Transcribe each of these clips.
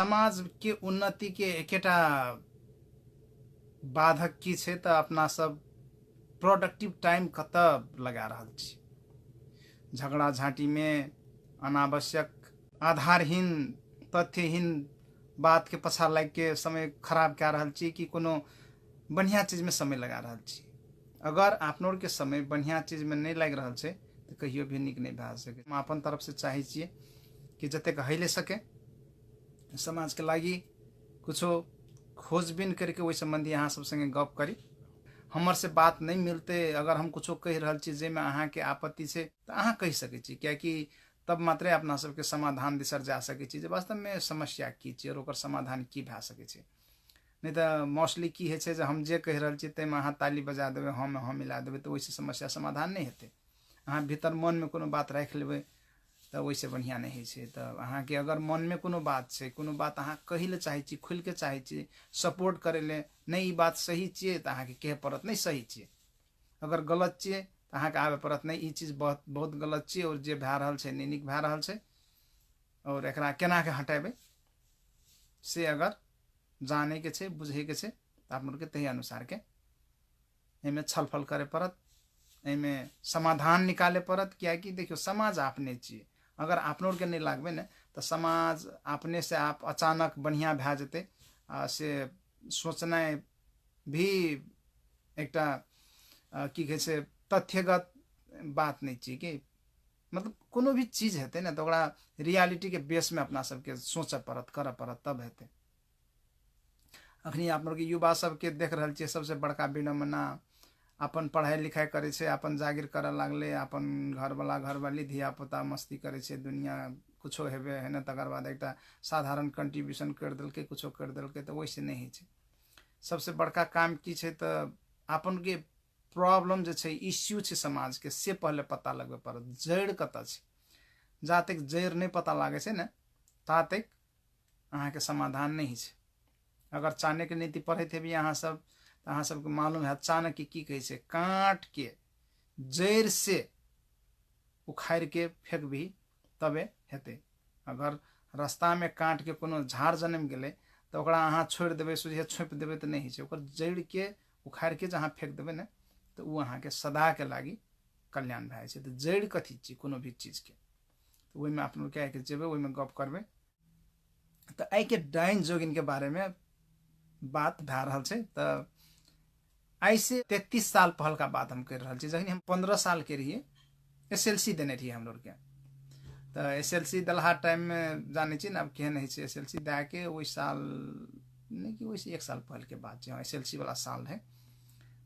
समाज के उन्नति के एकेटा बाधक की छे त अपना सब प्रोडक्टिव टाइम कत लगा रहल छी। झगड़ा झाँटी में अनावश्यक आधारहीन तथ्यहीन बात के पछा लग के समय खराब कए रहल छी कि कोनो बढ़िया चीज में समय लगा रहल छी। अगर आपनोर के समय बढ़िया चीज में नहीं लग रहल छे तो कहियो भी निक नहीं भए सके। हम अपन तरफ से चाहे छिए कि जतेक हइले सके समाज के लागी कुछो खोजबीन करके वही संबंधी अहाँ सब संगे गप करी। हमर से बात नहीं मिलते अगर हम कुछो कह रहल छी जेमे अहाँ के आपत्ति छे तो अहाँ कह सके छी, कियाकि तब मात्रे अपना सबके समाधान दिसर जा सके छी जे वास्तव में समस्या की छे और ओकर समाधान की भए सके छे। नहीं तो मोस्टली की है छे जे हम जे कह रहल छी तेमे अहाँ ताली बजा देबे, हाँ मिला देबे तो वैसे समस्या समाधान नहीं हेते। अहाँ भीतर मन में कोनो बात राख लेबे तो वैसे बढ़िया नहीं है छे। तो अहाँ के अगर मन में कोनो बात छे, कोनो बात अहाँ कही ले चाहे छी, खुल के चाहे छी, सपोर्ट करे ले नहीं ई बात सही छे तो अहाँ के कहे पड़त नहीं सही छे। अगर गलत छे तो अहाँ के आवे पड़त नहीं ई चीज बहुत बहुत गलत छे और जे भए रहल छे नहीं नीक भए रहल छे और एकरा केना के हटाबे से अगर जाने के छे बुझे के छे तो आप के तही अनुसार के एमे छलफल करे पड़त, एमे समाधान निकाले पड़त। कियाकि देखियो समाज आपने चाहिए, अगर आपनोर के नहीं लागबे न तो समाज अपने से आप अचानक बढ़िया भए जते से सोचना भी एकटा की कहे छै तथ्यगत बात नहीं चाहिए कि मतलब कोनो भी चीज हेते न तो ओकरा रियलिटी के बेस में अपना सबके सोचे पड़त करे पड़त तब हेते। अखनी आप लोग युवा सबके देख रहल छियै सबसे बड़का विडम्बना अपन पढ़ाई लिखाई करे छे, अपन जागिर करे लागले, अपन घरवाला घरवाली धिया पुता मस्ती करे छे, दुनिया कुछो हेबे है न तकर बाद एक साधारण कंट्रीब्यूशन कर दिलके कुछो कर दिलके तो वैसे नहीं है। सबसे बड़का काम की छे तो अपन के प्रॉब्लम जे छे इश्यू छे समाज के से पहले पता लगबे पड़त, जड़ कत छे। जा तक जड़ नहीं पता लागे छे न ता तक अहाँ के समाधान नहीं छे। अगर चाणक्य नीति पढ़े थे भी अहाँ सब तो अहाँ सबके मालूम है चाणक्य की कहे छे काट के जड़ से उखाड़ के फेंक भी तबे हेते। अगर रास्ता में काट के कोनो झाड़ जन्म गेले तो ओकरा अहाँ छोड़ देबे सोझे छोप देबे तो नहीं छे, ओकर जड़ के उखाड़ के जहाँ फेंक देबे न तो वो अहाँ के सदा के लागी कल्याण भए छे। तो जड़ कथी छी कोनो भी चीज के तो वही में अपन क्या के जेबे वही में गप करबे। तो आई के डाइन जोगिन के बारे में बात भए रहल छे। तो आई से 33 साल पहल का बात हम कर रहल छी। जखन हम 15 साल के रहिए SLC देने रहिए हम लोग के। तो SLC दलहा टाइम में जाने छी न अब केहन है SLC दे के वही साल नहीं कि वैसे 1 साल पहल के बात है SLC वाला साल है।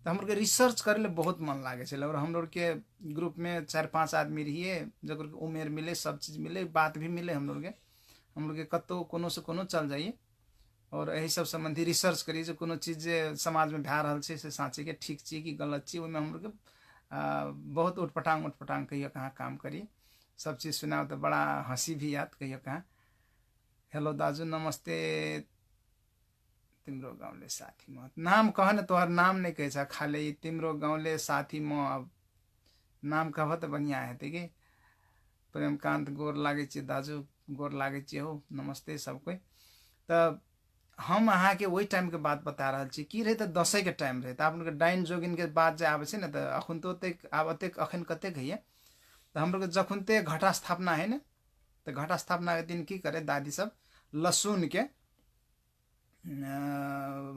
तो हम लोग के रिसर्च करे ले बहुत मन लागे छे और हम लोग के ग्रुप में 4-5 आदमी रहिए जकर उम्र मिले सब चीज मिले बात भी मिले हम लोग के कतो कोनो से कोनो चल जाइए और यही सब संबंधी रिसर्च करिए जो कोनो चीज समाज में भए रहल छे से साँचे के ठीक छी कि गलत छी ओहिमे हम लोग के बहुत उठपटांग कहियो कहाँ काम करिए सब चीज सुनाओ तो बड़ा हंसी भी याद कहियो कहाँ। हेलो दाजू नमस्ते तिम्रो गाउँले साथी म नाम कह न तोहर नाम नहीं कहे खाली तिम्रो गाउँले साथी म अब नाम कह तो बढ़िया हेते कि प्रेमकांत गोर लागे छी दाजू गोर लागे छी हो नमस्ते सब कोई। तब हम अहाँ के वही टाइम के बात बता रहा छी की रहे तो 10 के टाइम रहे तो आप लोग डाइन जोगिन के बात जे आवे छे न तो अखन तो आब अतेक अखन कते है तो हम लोग जखुनते घटा स्थापना है न तो घटा स्थापना के दिन की करे दादी सब लहसुन के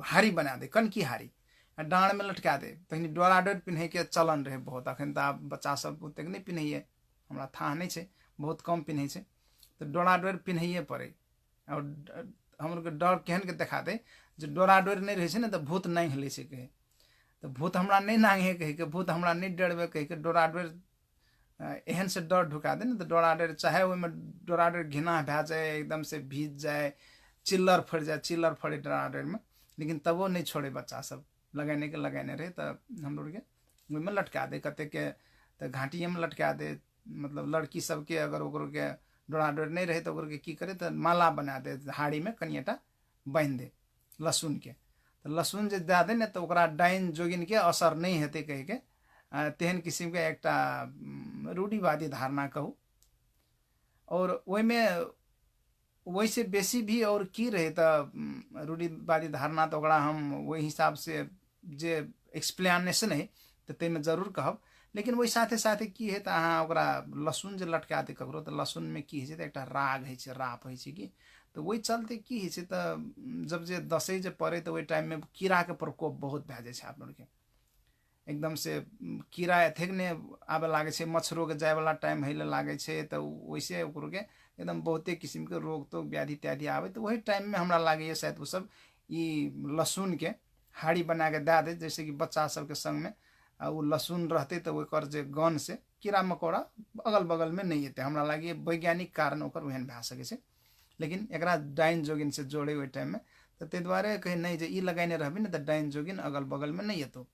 हारी बना दे कनकी हारी डाँड़ में लटका दे। तखनी डोरा डोर पिन्हे के चलन रहे बहुत, अखन तो आब बच्चा सब ओतेक नहीं पिन्हैए हमरा था नहीं छे बहुत कम पिन्हे छे। तो डोरा डोर पिन्हैए पड़े और हम लोग के डर केहन के देखा दे जो डोरा डोर नहीं रहे छे न तो भूत नहीं हिले छे कहे तो भूत हमरा नहीं नांगे कहे के भूत हमरा नहीं डरबे कहे के डोरा डोर एहन से डर ढुका दे न तो डोरा डोर चाहे ओहिमे डोरा डोर घिना भए जाए एकदम से भीज जाए चिल्लर फट जाए चिल्लर फटे डोरा डोर में लेकिन तबो नहीं छोड़े बच्चा सब लगाने के लगाने रहे। तो हम लोग के ओहिमे लटका दे कते के तो घाटिए में लटका दे मतलब लड़की सबके अगर ओकरो के डोरा डोर नहीं रहे तो ओकरो के की करे तो माला बना दे हाड़ी में कनिएटा बांध दे लहसुन के। तो लहसुन जे दे दे न तो ओकरा डाइन जोगिन के असर नहीं हेते कहे के तेहन किस्म के एकटा रूढ़िवादी धारणा कहू। और ओहिमे वैसे बेसी भी और की रहे तो रूढ़िवादी धारणा तो ओकरा हम वही हिसाब से जे एक्सप्लेनेशन है तो तेमें जरूर कहब। लेकिन वही साथे साथे की है तो अहाँ ओकरा लहसुन जे लटका दे ककरो तो लहसुन में की है तो एक राग है राप है कि तो वही चलते की है तो जब जे दसैँ जे पड़े तो वही टाइम में कीड़ा के प्रकोप बहुत भए जाए आप लोग के एकदम से कीड़ा एथेक ने आबे लागे छे मच्छरों के जाए वाला टाइम है लागे छे तो वैसे ओकरो के एकदम बहुते किस्म के रोग तो व्याधि त्याधि आवे तो वही टाइम में हमरा लागे शायद वो सब ई लहसुन के हाड़ी बना के दे दे जैसे कि बच्चा सबके संग में वो लहसुन रहते तो ओकर जे गन से कीड़ा मकोड़ा अगल बगल में नहीं अते हमरा लागे वैज्ञानिक कारण ओकर ओहन भए सके छे। लेकिन एकरा डाइन जोगिन से जोड़े ओहि टाइम में तो ते दुआरे कहे नहीं जे ई लगाने रहबी ना तो डाइन जोगिन अगल बगल में नहीं अतो।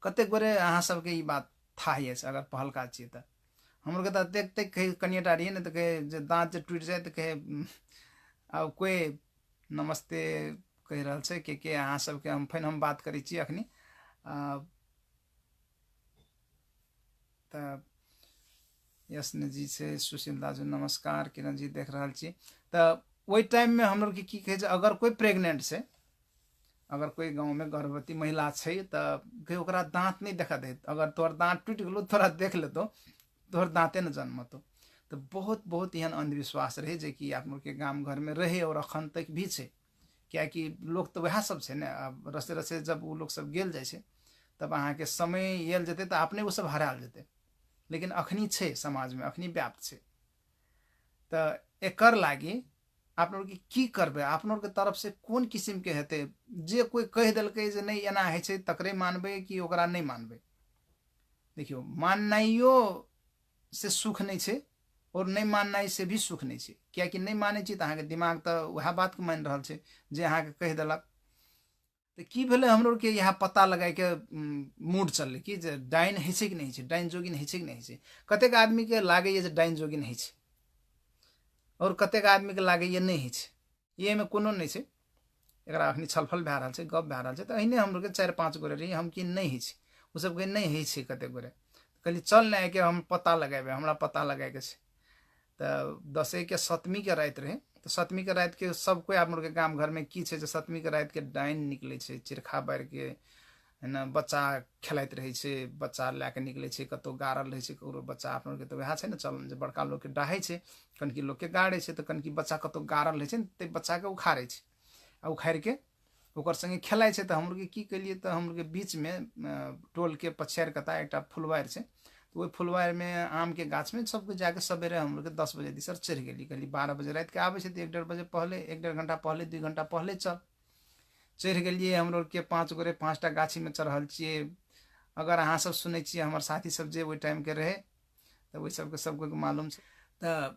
कते गोरे अहाँ सबके ई बात था है अगर पहलका छिए तो हमरो के तो देख देख कहे कनिएटा रहिए ना तो कहे जे दाँत जे टूट जाए तो कहे अब कोई नमस्ते कह रहा है के अहाँ सबके हम फेन हम बात करै छी अखनी तो यशने जी से सुशील दाजू नमस्कार किरण जी देख रहा छी तो वही टाइम में हम लोग के की कहे अगर कोई प्रेग्नेंट से अगर कोई गांव में गर्भवती महिला है तो ओकरा दांत नहीं देखा दे अगर तोहर दांत टूट गलो थोड़ा देख ले तो तोहर दांते न जन्मतो तो बहुत बहुत एहन अंधविश्वास रहे जे कि आप लोग के गांव घर में रहे और अखन तक भी है क्या कि लोग तो वह सब है ना अब रसे रसे जब वो लोग सब गेल जाए तब अहाँ के समय आयल जते तो अपने वो सब हराल जते लेकिन अखनी है समाज में अखनी व्याप्त है तो एकर लागी आप लोग की करबे आप लोग के तरफ से कौन किस्म के हेते जे कोई कह दिलकै जे नहीं एना है छै तकरे मानबे कि ओकरा नहीं मानबे। देखियो माननाइयो से सुख नहीं है और नहीं माननाइ से भी सुख नहीं है क्या कि नहीं माने छी तो अहाँ के दिमाग तो वह बात के मान रहा है जे अहाँ के कह दिलक तो की भेले हम लोग के यहाँ पता लगाए के मूड चल कि जे डाइन है कि नहीं है डाइन जोगिन है कि नहीं है कतेक आदमी के लागे जे डाइन जोगिन है और कतेक आदमी के लागे ये नहीं है ये में कोनो नहीं है एकरा अखनी छलफल भए रहल छै गप भए रहल छै तो अहिने हम लोग के 4-5 गोरे रही हम कि नहीं है वो सब के नहीं है कतेक गोरे कहली चल नहीं के हम पता लगाबे हमरा पता लगाए के तो दसैँ के सतमी के रात रहे तो सतमी के रात के सब कोई आप लोग के गाँव घर में की है सतमी के रात के डाइन निकले चिरखा बार के है ना बच्चा खेलत रहे छे बच्चा लैके निकले छे कतो गाड़ल रहे छे ककरो बच्चा आप लोग के तो वह है ना चल जे बड़का लोग के डाहे छे कनकी लोग के गाड़े छे तो कनकी बच्चा कतो गाड़ल रहे छे ते बच्चा के उखाड़े छे आ उखाड़ के ओकर संगे खेलाय छे तो हम लोग की कलिए तो हम लोग के बीच में टोल के पछेर कता एक फुलवार छे तो वही फुलवार में आम के गाछ में सबके जाके सवेरे हम लोग के 10 बजे दिसर चढ़ गेली कहली 12 बजे रात के आवे छे तो 1-1.5 बजे पहले 1-1.5 घंटा पहले 2 घंटा पहले चल चढ़ गए हम लोग के 5 गोरे 5टा गाछी में चढ़ल छे। अगर अहाँ सब सुनै छी हमर साथी सब जे वही टाइम के रहे तो वही सबको मालूम है तो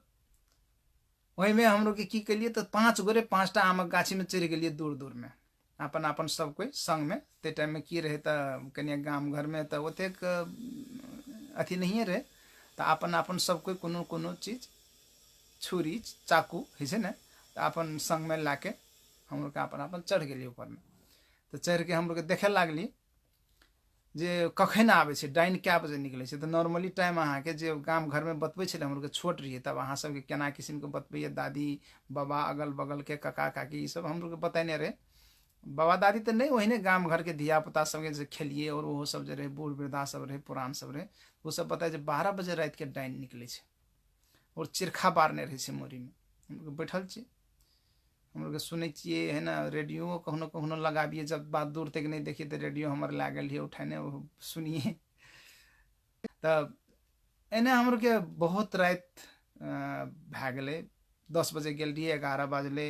वही में हम लोग के की कलिए तो 5 गोरे 5टा आमक गाछी में चढ़ गए दूर दूर में अपन अपन सब कोई संग में ते टाइम में की रहे तो कनिया गाँव घर में तो ओतेक अथी नहीं रहे तो अपन अपन सब कोई कोनो कोनो चीज छुरी चाकू है ना तो अपन संग में लाके हम लोग अपन अपन चढ़ गए ऊपर में तो चढ़ के हम लोग देखे लागली जे कखन आवे छे डाइन क्या बजे निकले छे तो नॉर्मली टाइम अहाँ के जे गाँव घर में बतबे छे हम लोग छोट रहिए तब अहाँ सबके केना किस्म के बतबे दादी बाबा अगल बगल के कका काकी सब हम लोग बताने रहे बाबा दादी तो नहीं वही गाँव घर के धिया पुता सब जे खेलिए और वो सब जे रहे बूढ़ वृद्धा सब रहे पुरान सब रहे वो सब बताए 12 बजे रात के डाइन निकले छे और चिरखा बारने रहे छे मोरी में हम लोग बैठल छी हम लोग सुनै छिए है ना रेडियो कखनो कखनो लगाबिए जब बात दूर तक नहीं देखिए तो रेडियो हमारे ला गए उठाने सुनिए तब एने हम लोग के बहुत रात भए गेलै 10 बजे गेल रहिए 11 बजले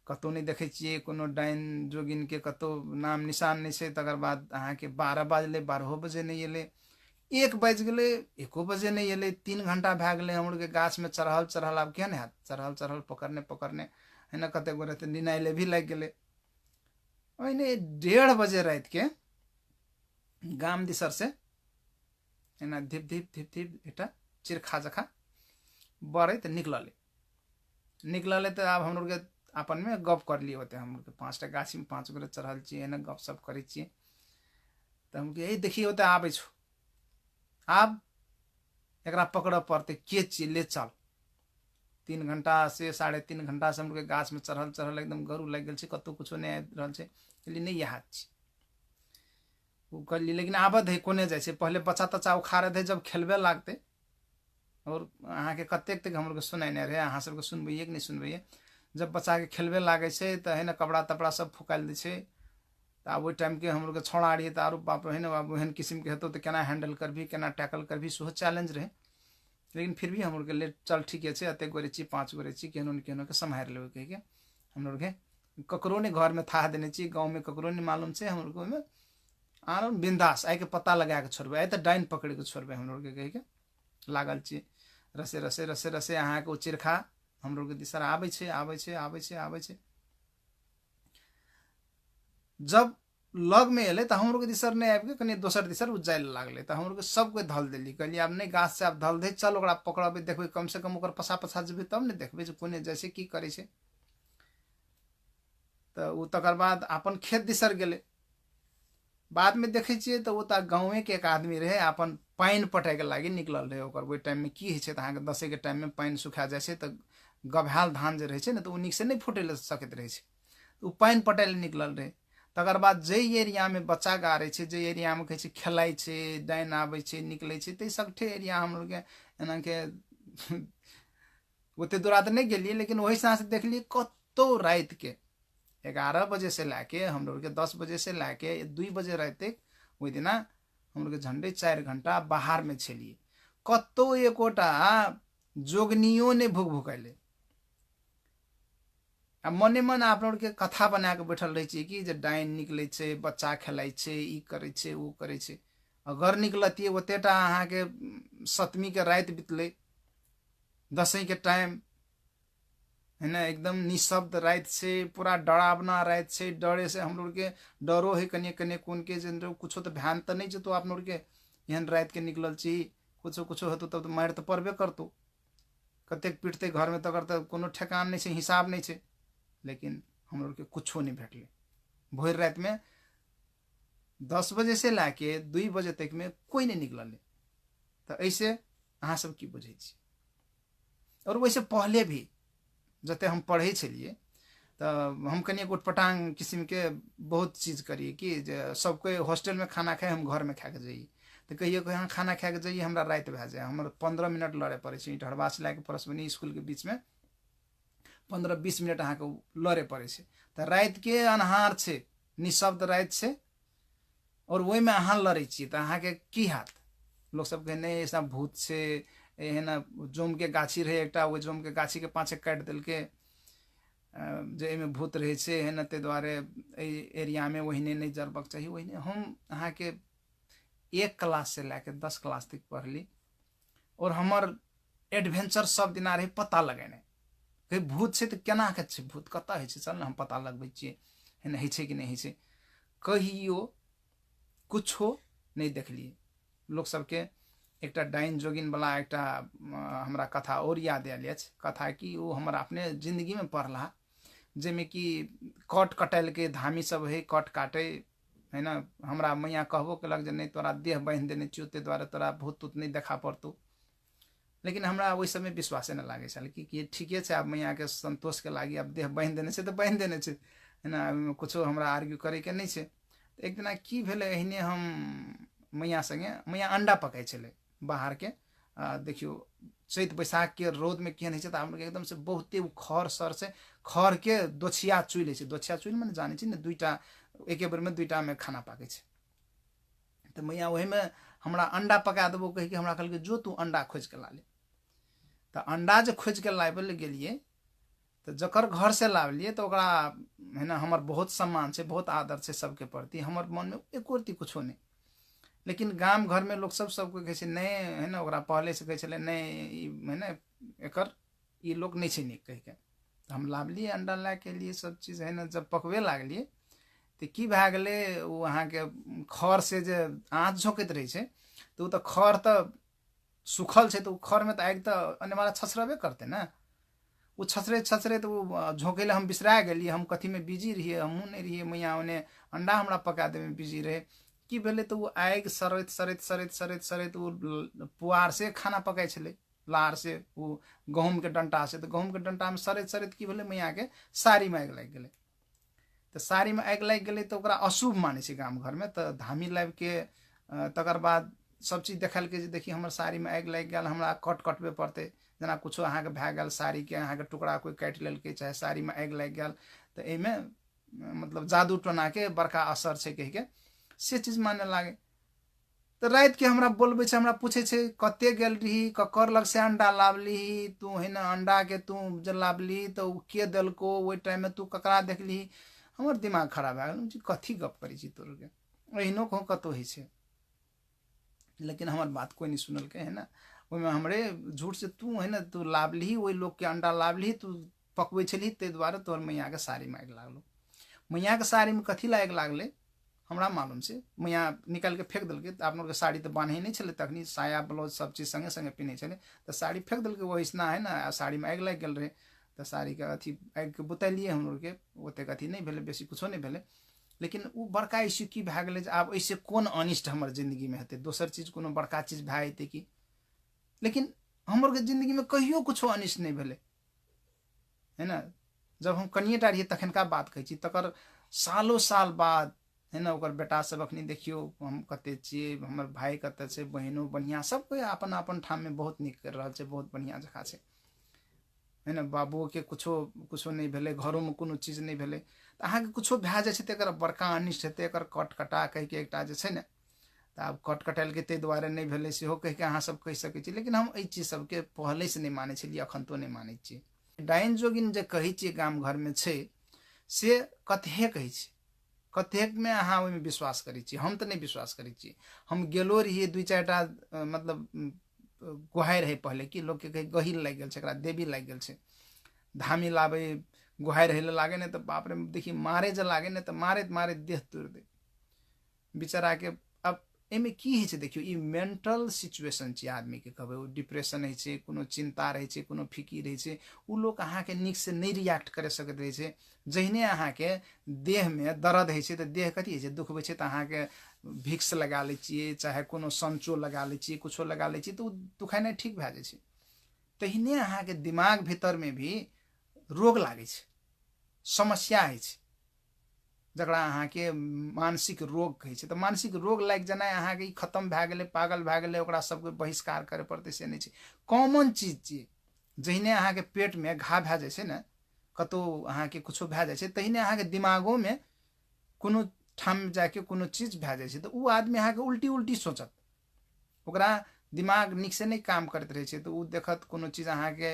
कतौ नहीं देखे छिए कोनो डाइन जोगिन के कतौ नाम निशान नहीं है तकर बाद अहाँ के 12 बजले 12 बजे नहीं एले 1 बज गए 1 बजे नहीं एले 3 घंटा भए गेलै हम लोग के गाछ में चढ़ल आब केहन हैत चढ़ल पकड़ने है ना कते गोरे तो निनाइले भी लग गए ओने 1:30 बजे रात के गाम दिसर से है ना धीप धीप धीप धीप एटा चिरखा जखा बड़े तो निकलले तो अब हम लोग के अपन में गप कर लिए होते हम लोग के 5टा गाछी में 5 गोरे चढ़ल छी है ना गप सप करे छी तो हम यही देखिए होते आबे छो आब एकरा पकड़ पड़ते के छी ले चल 3 घंटा से 3.5 घंटा से हम लोग गाछ में चढ़ल एकदम गरू लग गल कतौ कुछो नहीं आबि रहल छै। कहलिए नहीं इएह छी वो कहलिए लेकिन आबद है कोने जाइ छै। पहले बच्चा तच्चा उखाड़े थे जब खेलबे लागते और अहाँ के कतेक तक हम लोग सुनाने रहे अहाँ सबके सुनबैए कि नहीं सुनबैए। जब बच्चा के खेलबे लागे छै तो है ना कपड़ा तपड़ा सब फुकाल दै छै। तो आब ओहि टाइम के हम लोग छौड़ा रहिए तो आरो बाप है ना बाबू एहन किस्म के हेतौ तो केना हैंडल करबी केना टैकल करबी सेहो चैलेंज रहे। लेकिन फिर भी हम लोग ले चल ठीक है एते गोरे छी 5 गोरे छी केहनो केहनो के सम्हारि लेबै कहि के हम लोग के ककरो ने घर में था देने छी गाँव में ककरो नहीं मालूम छै। हम लोग में आर बिंदास आइ के पता लगा के छोड़बै आइ तो डाइन पकड़ के छोड़बै हम लोग के कहि के लागल छी। रसे रसे रसे रसे अहाँ के चिरखा हम लोग के दिसर आबै छै आबै छै आबै छै आबै छै। जब लग में एले तो हम लोग के दिसर नहीं आबि के कनी दोसर दिसर उज्जाइल लागले तो हम लोग के सब कोई धल देली। कहलिए आब नहीं गाछ से आब धल दे चल ओकरा पकड़बे देखबे कम से कम ओकर पछा पछा जेबे तब ने देखबे जे कोने जैसे की करे छै। तो उ तकर बाद अपन खेत दिसर गेले। बाद में देखे छिए तो वो गाँवे के एक आदमी रहे अपन पानि पटाए के लागी निकलल रहे। ओकर ओहि टाइम में की होइ छै तो अहाँ के 10 के टाइम में पानि सुखा जाइ छै तो गभैल धान जे रहे छै ने तो नीक से नहीं फुटे सकैत रहे छै। उ पानि पटाए ले निकलल रहे। तकर बाद जे एरिया में बच्चा गाड़े छै जे एरिया में कहे छै खेलाइ छै डाइन आबै छै निकले छै तो सबठे एरिया हम लोग के एना के ओते दूरा तो नहीं गेलिए लेकिन वही से देखलिए कतो रात के 11 बजे से लाके हम लोग के 10 बजे से लाके 2 बजे रात तक ओहि दिना हम लोग के झंडे 4 घंटा बाहर में छलिए। कतो एकोटा जोगनियो ने भूक भूकैले। आ मने मन आप लोग के कथा बना के बैठल रहे छी कि जे डाइन निकले छै बच्चा खेलाइ छै ई करे छै वो करे छै। अगर निकलतिए ओतेटा अहाँ के 7वीं के रात बीतले 10वीं के टाइम है ना एकदम निशब्द रात से पूरा डरावना रात से डरे से हम लोग के डरो है कने कने कौन के कुछो तो ध्यान तो नहीं जतो आप लोग के एहन रात के निकलल छी कुछो कुछो हेतु तब तो मार तो पड़बे करतो कतेक पीटते घर में तकर तो कोनो ठेकान नहीं छै हिसाब नहीं छै। लेकिन हम लोग के कुछो नहीं भेटले। भोर रात में 10 बजे से लाके 2 बजे तक में कोई नहीं निकलल। तो ऐसे अहाँ सब की बुझे छी। और वैसे पहले भी जते हम पढ़े छलिए तो हम कनी उटपटांग किस्म के बहुत चीज करिए कि सब कोई हॉस्टल में खाना खाए हम घर में खा के जाइए। तो कहिए कि हाँ खाना खा के जाइए हमरा रात भए जाए हमर 15 मिनट लड़े पड़े छै। ढरबा से लाके परसवनी स्कूल के बीच में 15-20 मिनट अहाँ के लड़े पड़े छै। तो रात के अन्हार छै निशब्द रात छै और वही में अहाँ लड़े छी तो अहाँ के की हाथ लोग सब के नहीं ऐसा भूत से है ना जोम के गाछी रहे एकटा वो जोम के गाछी के पाछे काट दिल के जे में भूत रहे छै है ना ते द्वारे एरिया में वही नहीं जरबक चाहिए। वही हम अहाँ के 1 क्लास से लाके 10 क्लास तक पढ़ली और हमर एडवेंचर सब दिना रहे पता लगेने कहीं भूत से तो केना के छै भूत कतऽ है चल ना हम पता लगबै छियै है ना है छै कि नहीं है छै। कहियो कुछो नहीं देखलिए। लोग सबके एकटा डाइन जोगिन वाला एकटा हमरा कथा और याद आयल अछि। कथा कि वो हमरा अपने जिंदगी में पढ़ला जेमे कि कट कटाइल के धामी सब है कट काटे है ना हमरा मैया कहबो केलक जे नहीं तोरा देह बांधि देने छियौ ते द्वारे तोरा भूत तूत नहीं देखा पड़तौ। लेकिन हमरा ओहि समय विश्वासे नहीं लागे छल कि ठीके छै आब मैया के संतोष के लागी अब देह बांधि देने छै तो बांधि देने छै है ना कुछो हमरा आर्ग्यू करे के नहीं छै। तो एक दिना की भेले एहने हम मैया संगे मैया अंडा पकाई छले बाहर के देखियो चैत बैसाख के रौद में केहन है हम लोग एकदम से बहुते खर सर से खर के दोछिया चुई ले दोछिया चुई मैंने जाने छी ने 2टा एके बेर में 2टा में खाना पाके छै। तो मैया वही में हमरा अंडा पका देबो कह के हमरा कहल जो तू अंडा खोज के ला ले। तो अंडा जो खोज के लाबे गेलिए तो जकर घर से लावलिए तो ओकरा है ना हमर बहुत सम्मान से बहुत आदर से सबके प्रति हमर मन में एको रती कुछो नहीं। लेकिन गांव घर में लोग सबको कहे छै नहीं है ना ओकरा पहले से कहे छले नहीं है ना एकर ई लोग नहीं छै नीक कह के। तो हम लावलिए अंडा ला के लिए सब चीज है ना जब पकवे लागलिए तो की भए गेले वो अहाँ के खर से जे आँच झोंकैत रहे छै तो तो खर तो सुखल छै तो खर में तो आगि तो अनिवार्य छछरबे करते ना। वो छछरे छछरे तो वो झोंके हम बिसरा गेलिए हम कथी में बिजी रहिए हमहूँ नहीं रहिए मैया ओने अंडा हमरा पका दे में बिजी रहे। की भेले तो वो आगि सरैत सरैत सरैत सरैत सरैत वो पुआर से खाना पकाई छले लार से वो गहूम के डंटा से, तो गहूम के डंटा में सड़ैत सड़ैत की भेलै मैया के साड़ी में आगि लागि गेलै। तो साड़ी में आगि लागि गेलै तो ओकरा अशुभ मानै छै गाम घर में। तो धामी लाबि के तकर बाद सब चीज देखलकै जे देखिए हमर साड़ी में आगि लागि गेल, हमरा कट कटबे पड़तै। जेना कुछो अहाँके भए गेल, साड़ी के अहाँके टुकड़ा कोई काटि लेलकै, चाहे साड़ी में आगि लागि गेल, तो एहिमे मतलब जादू टोना के बड़का असर छै कहि के से चीज माने लागे। तो रात के हमरा बोलबे छै, हमरा पूछे छै कते गेल रही, ककर लग से अंडा लावली तू, है ना अंडा के तू जे लावली तो के देलको, ओहि टाइम में तू ककरा देखली। हमर दिमाग खराब भए गेल, कथी गप करै छी तोर के, एहनो कहूँ कतौ होइ छै। लेकिन हमर बात कोई नहीं सुनलकै, है ना। ओहिमे हमरे झूठ से तू, है ना, तू लावली ओहि लोग के अंडा लावली, तू पकबै छली, ताहि दुआरे तोहर मैया के साड़ी में आगि लागलो। मैया के साड़ी में कथी ला आगि लागलै हमरा मालूम छै। मैया निकाल के फेंक देलकै। आप लोग के साड़ी तो बान्हे नहीं छलै तखनी, साया ब्लाउज सब चीज संगे संगे पिन्है छलै, तो साड़ी फेंक देलकै वैसना, है ना। साड़ी में आगि लागि गेल रहे, तो साड़ी के अथी आगि के बुतेलिए हम लोग के, ओतेक अथी नहीं भेलै, बेसी कुछो नहीं भेलै। लेकिन वो बड़का इश्यू की भए गेलै, आब ऐसे कोन अनिष्ट हमर जिंदगी में हेतै, दोसर चीज कोनो बड़का चीज भए जेतै कि। लेकिन हमर के जिंदगी में कहियो कुछो अनिष्ट नहीं भेलै, है ना। जब हम कनिएटा रहिए तखनका बात कहै छी, तकर सालों साल बाद, है ना, ओकर बेटा सब अखनी देखियो हम कते छियै, हमर भाई कते छै, बहिनो बढ़िया, सब कोई अपन अपन ठाम में बहुत नीक कर रहल छै, बहुत बढ़िया जगह छै, है ना। बाबुओ के कुछो कुछो नहीं भेलै, घरों में कोनो चीज नहीं भेलै। तो अहाँके कुछो भए जाइ छै तऽ एकर बड़का अनिष्ट हेतै, एकर कट कटा कहि के एकटा जे छै ने, तो आब कट कटाएल के ताहि दुआरे नहीं भेलै सेहो कहि के अहाँ सब कहि सकै छी। लेकिन हम एहि चीज सबके पहले से नहीं मानै छलियै, अखन तो नहीं मानै छियै। डाइन जोगिन जे कहै छियै गाम घर में छै, से कतहे कहै छै, कतेक में अहाँ ओहिमे विश्वास करै छी। हम तो नहीं विश्वास करै छी। हम गेलो रहिए दुई चारि टा मतलब गुहाइ रहे पहले कि लोग के कहीं गहिल लागि गेल छै, एकरा देवी लागि गेल छै, धामी लाबे गुहाइ रहे लागे ने, तो बाप रे देखिए मारे जे लागे ने, तो मारैत मारैत देह तोड़ दे बेचारा के। अब एमे की होइ छै देखियो, ई मेंटल सिचुएशन छै आदमी के, कहबै ओ डिप्रेशन होइ छै, कोनो चिंता रहे छै, कोनो फिकिर रहे छै, उ लोग अहाँके नीक से नहीं रिएक्ट करे सकैत रहे छै। जहिने अहाँके देह में दर्द होइ छै, तो देह कथी होइ छै, दुख होइ छै, तो अहाँके भिक्स लगा लै छियै, चाहे कोनो संचो लगा लै छियै, कुछो लगा लै छियै, तो दुखाइनाइ ठीक भए जाइ छै। तहिने अहाँके दिमाग भीतर में भी रोग लागे छै, समस्या होइ छै, जकरा अहाँके मानसिक रोग कहै छै। तो मानसिक रोग लागि जेनाइ अहाँके खत्म भए गेलै, पागल भए गेलै, ओकरा सबके बहिष्कार करे पड़तै से नहीं छै, कॉमन चीज छियै। जहिने अहाँके पेट में घा भए जाइ छै ने, कतौ अहाँके कुछो भए जाइ छै, तहिने अहाँके दिमागो में कोनो ठाम में जाके कोनो चीज भए जाइ छै, तो उ आदमी अहाँके उल्टी उल्टी सोचत, ओकरा दिमाग नीक से नहीं काम करैत रहे छै। तो उ देखत कोनो चीज अहाँके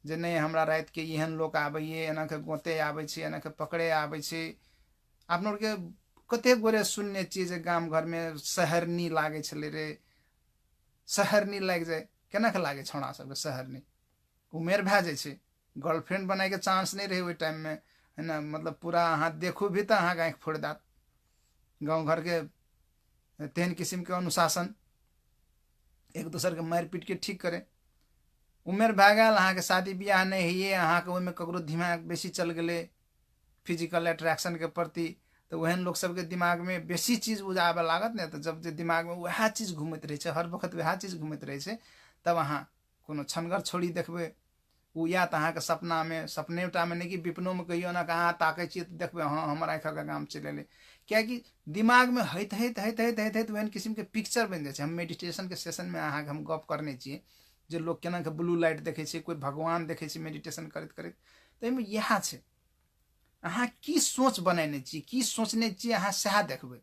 जे नहीं हमरा रात के एहन लोग आबैए, एना के गोते आबै छै, एना के पकड़े आबै छै। आप लोग के कते गोरे सुनने छियै जे गाम घर में सहरनी लागे छलै रे, सहरनी लागि जाए, केना के लागे छौड़ा सबके सहरनी, उमेर भए जाइ छै, गर्लफ्रेंड बनाए के चांस नहीं रहे ओहि टाइम में, है ना। मतलब पूरा अहाँ देखू भी तो अहाँके आँखि फोड़ देत। गाँव घर के तेहन किस्म के अनुशासन, एक दोसर के मारि पीट के ठीक करे। उमेर भए गेल, अहाँके शादी बियाह नहीं होइए, अहाँके ओहिमे ककरो दिमाग बेसी चल गेलै फिजिकल अट्रैक्शन के प्रति, तो ओहन लोग सबके दिमाग में बेसी चीज उजाबे लागत ने। तो जब जे दिमाग में वह चीज घूमैत रहे छै, हर वक्त वह चीज घूमैत रहे छै, तब अहाँ कोनो छनगर छोड़ी देखबै, उ या तो अहाँके सपना में, सपनेटा में नहीं कि विपनो में कहियो ना अहाँ ताकै छियै तो देखबै हाँ हमर आँखिक आगाम चलि एलै। कियाकि दिमाग में हइत हइत हइत हइत हइत हइत ओहन किस्म के पिक्चर बनि जाइ छै। हम मेडिटेशन के सेशन में अहाँके हम गप करने छियै जे लोग केना के ब्लू लाइट देखे छै, कोई भगवान देखे छै मेडिटेशन करैत करैत। तो एहिमे इएह छै, अहाँ की सोच बनेने छी, की सोचने छी अहाँ सएह देखबै।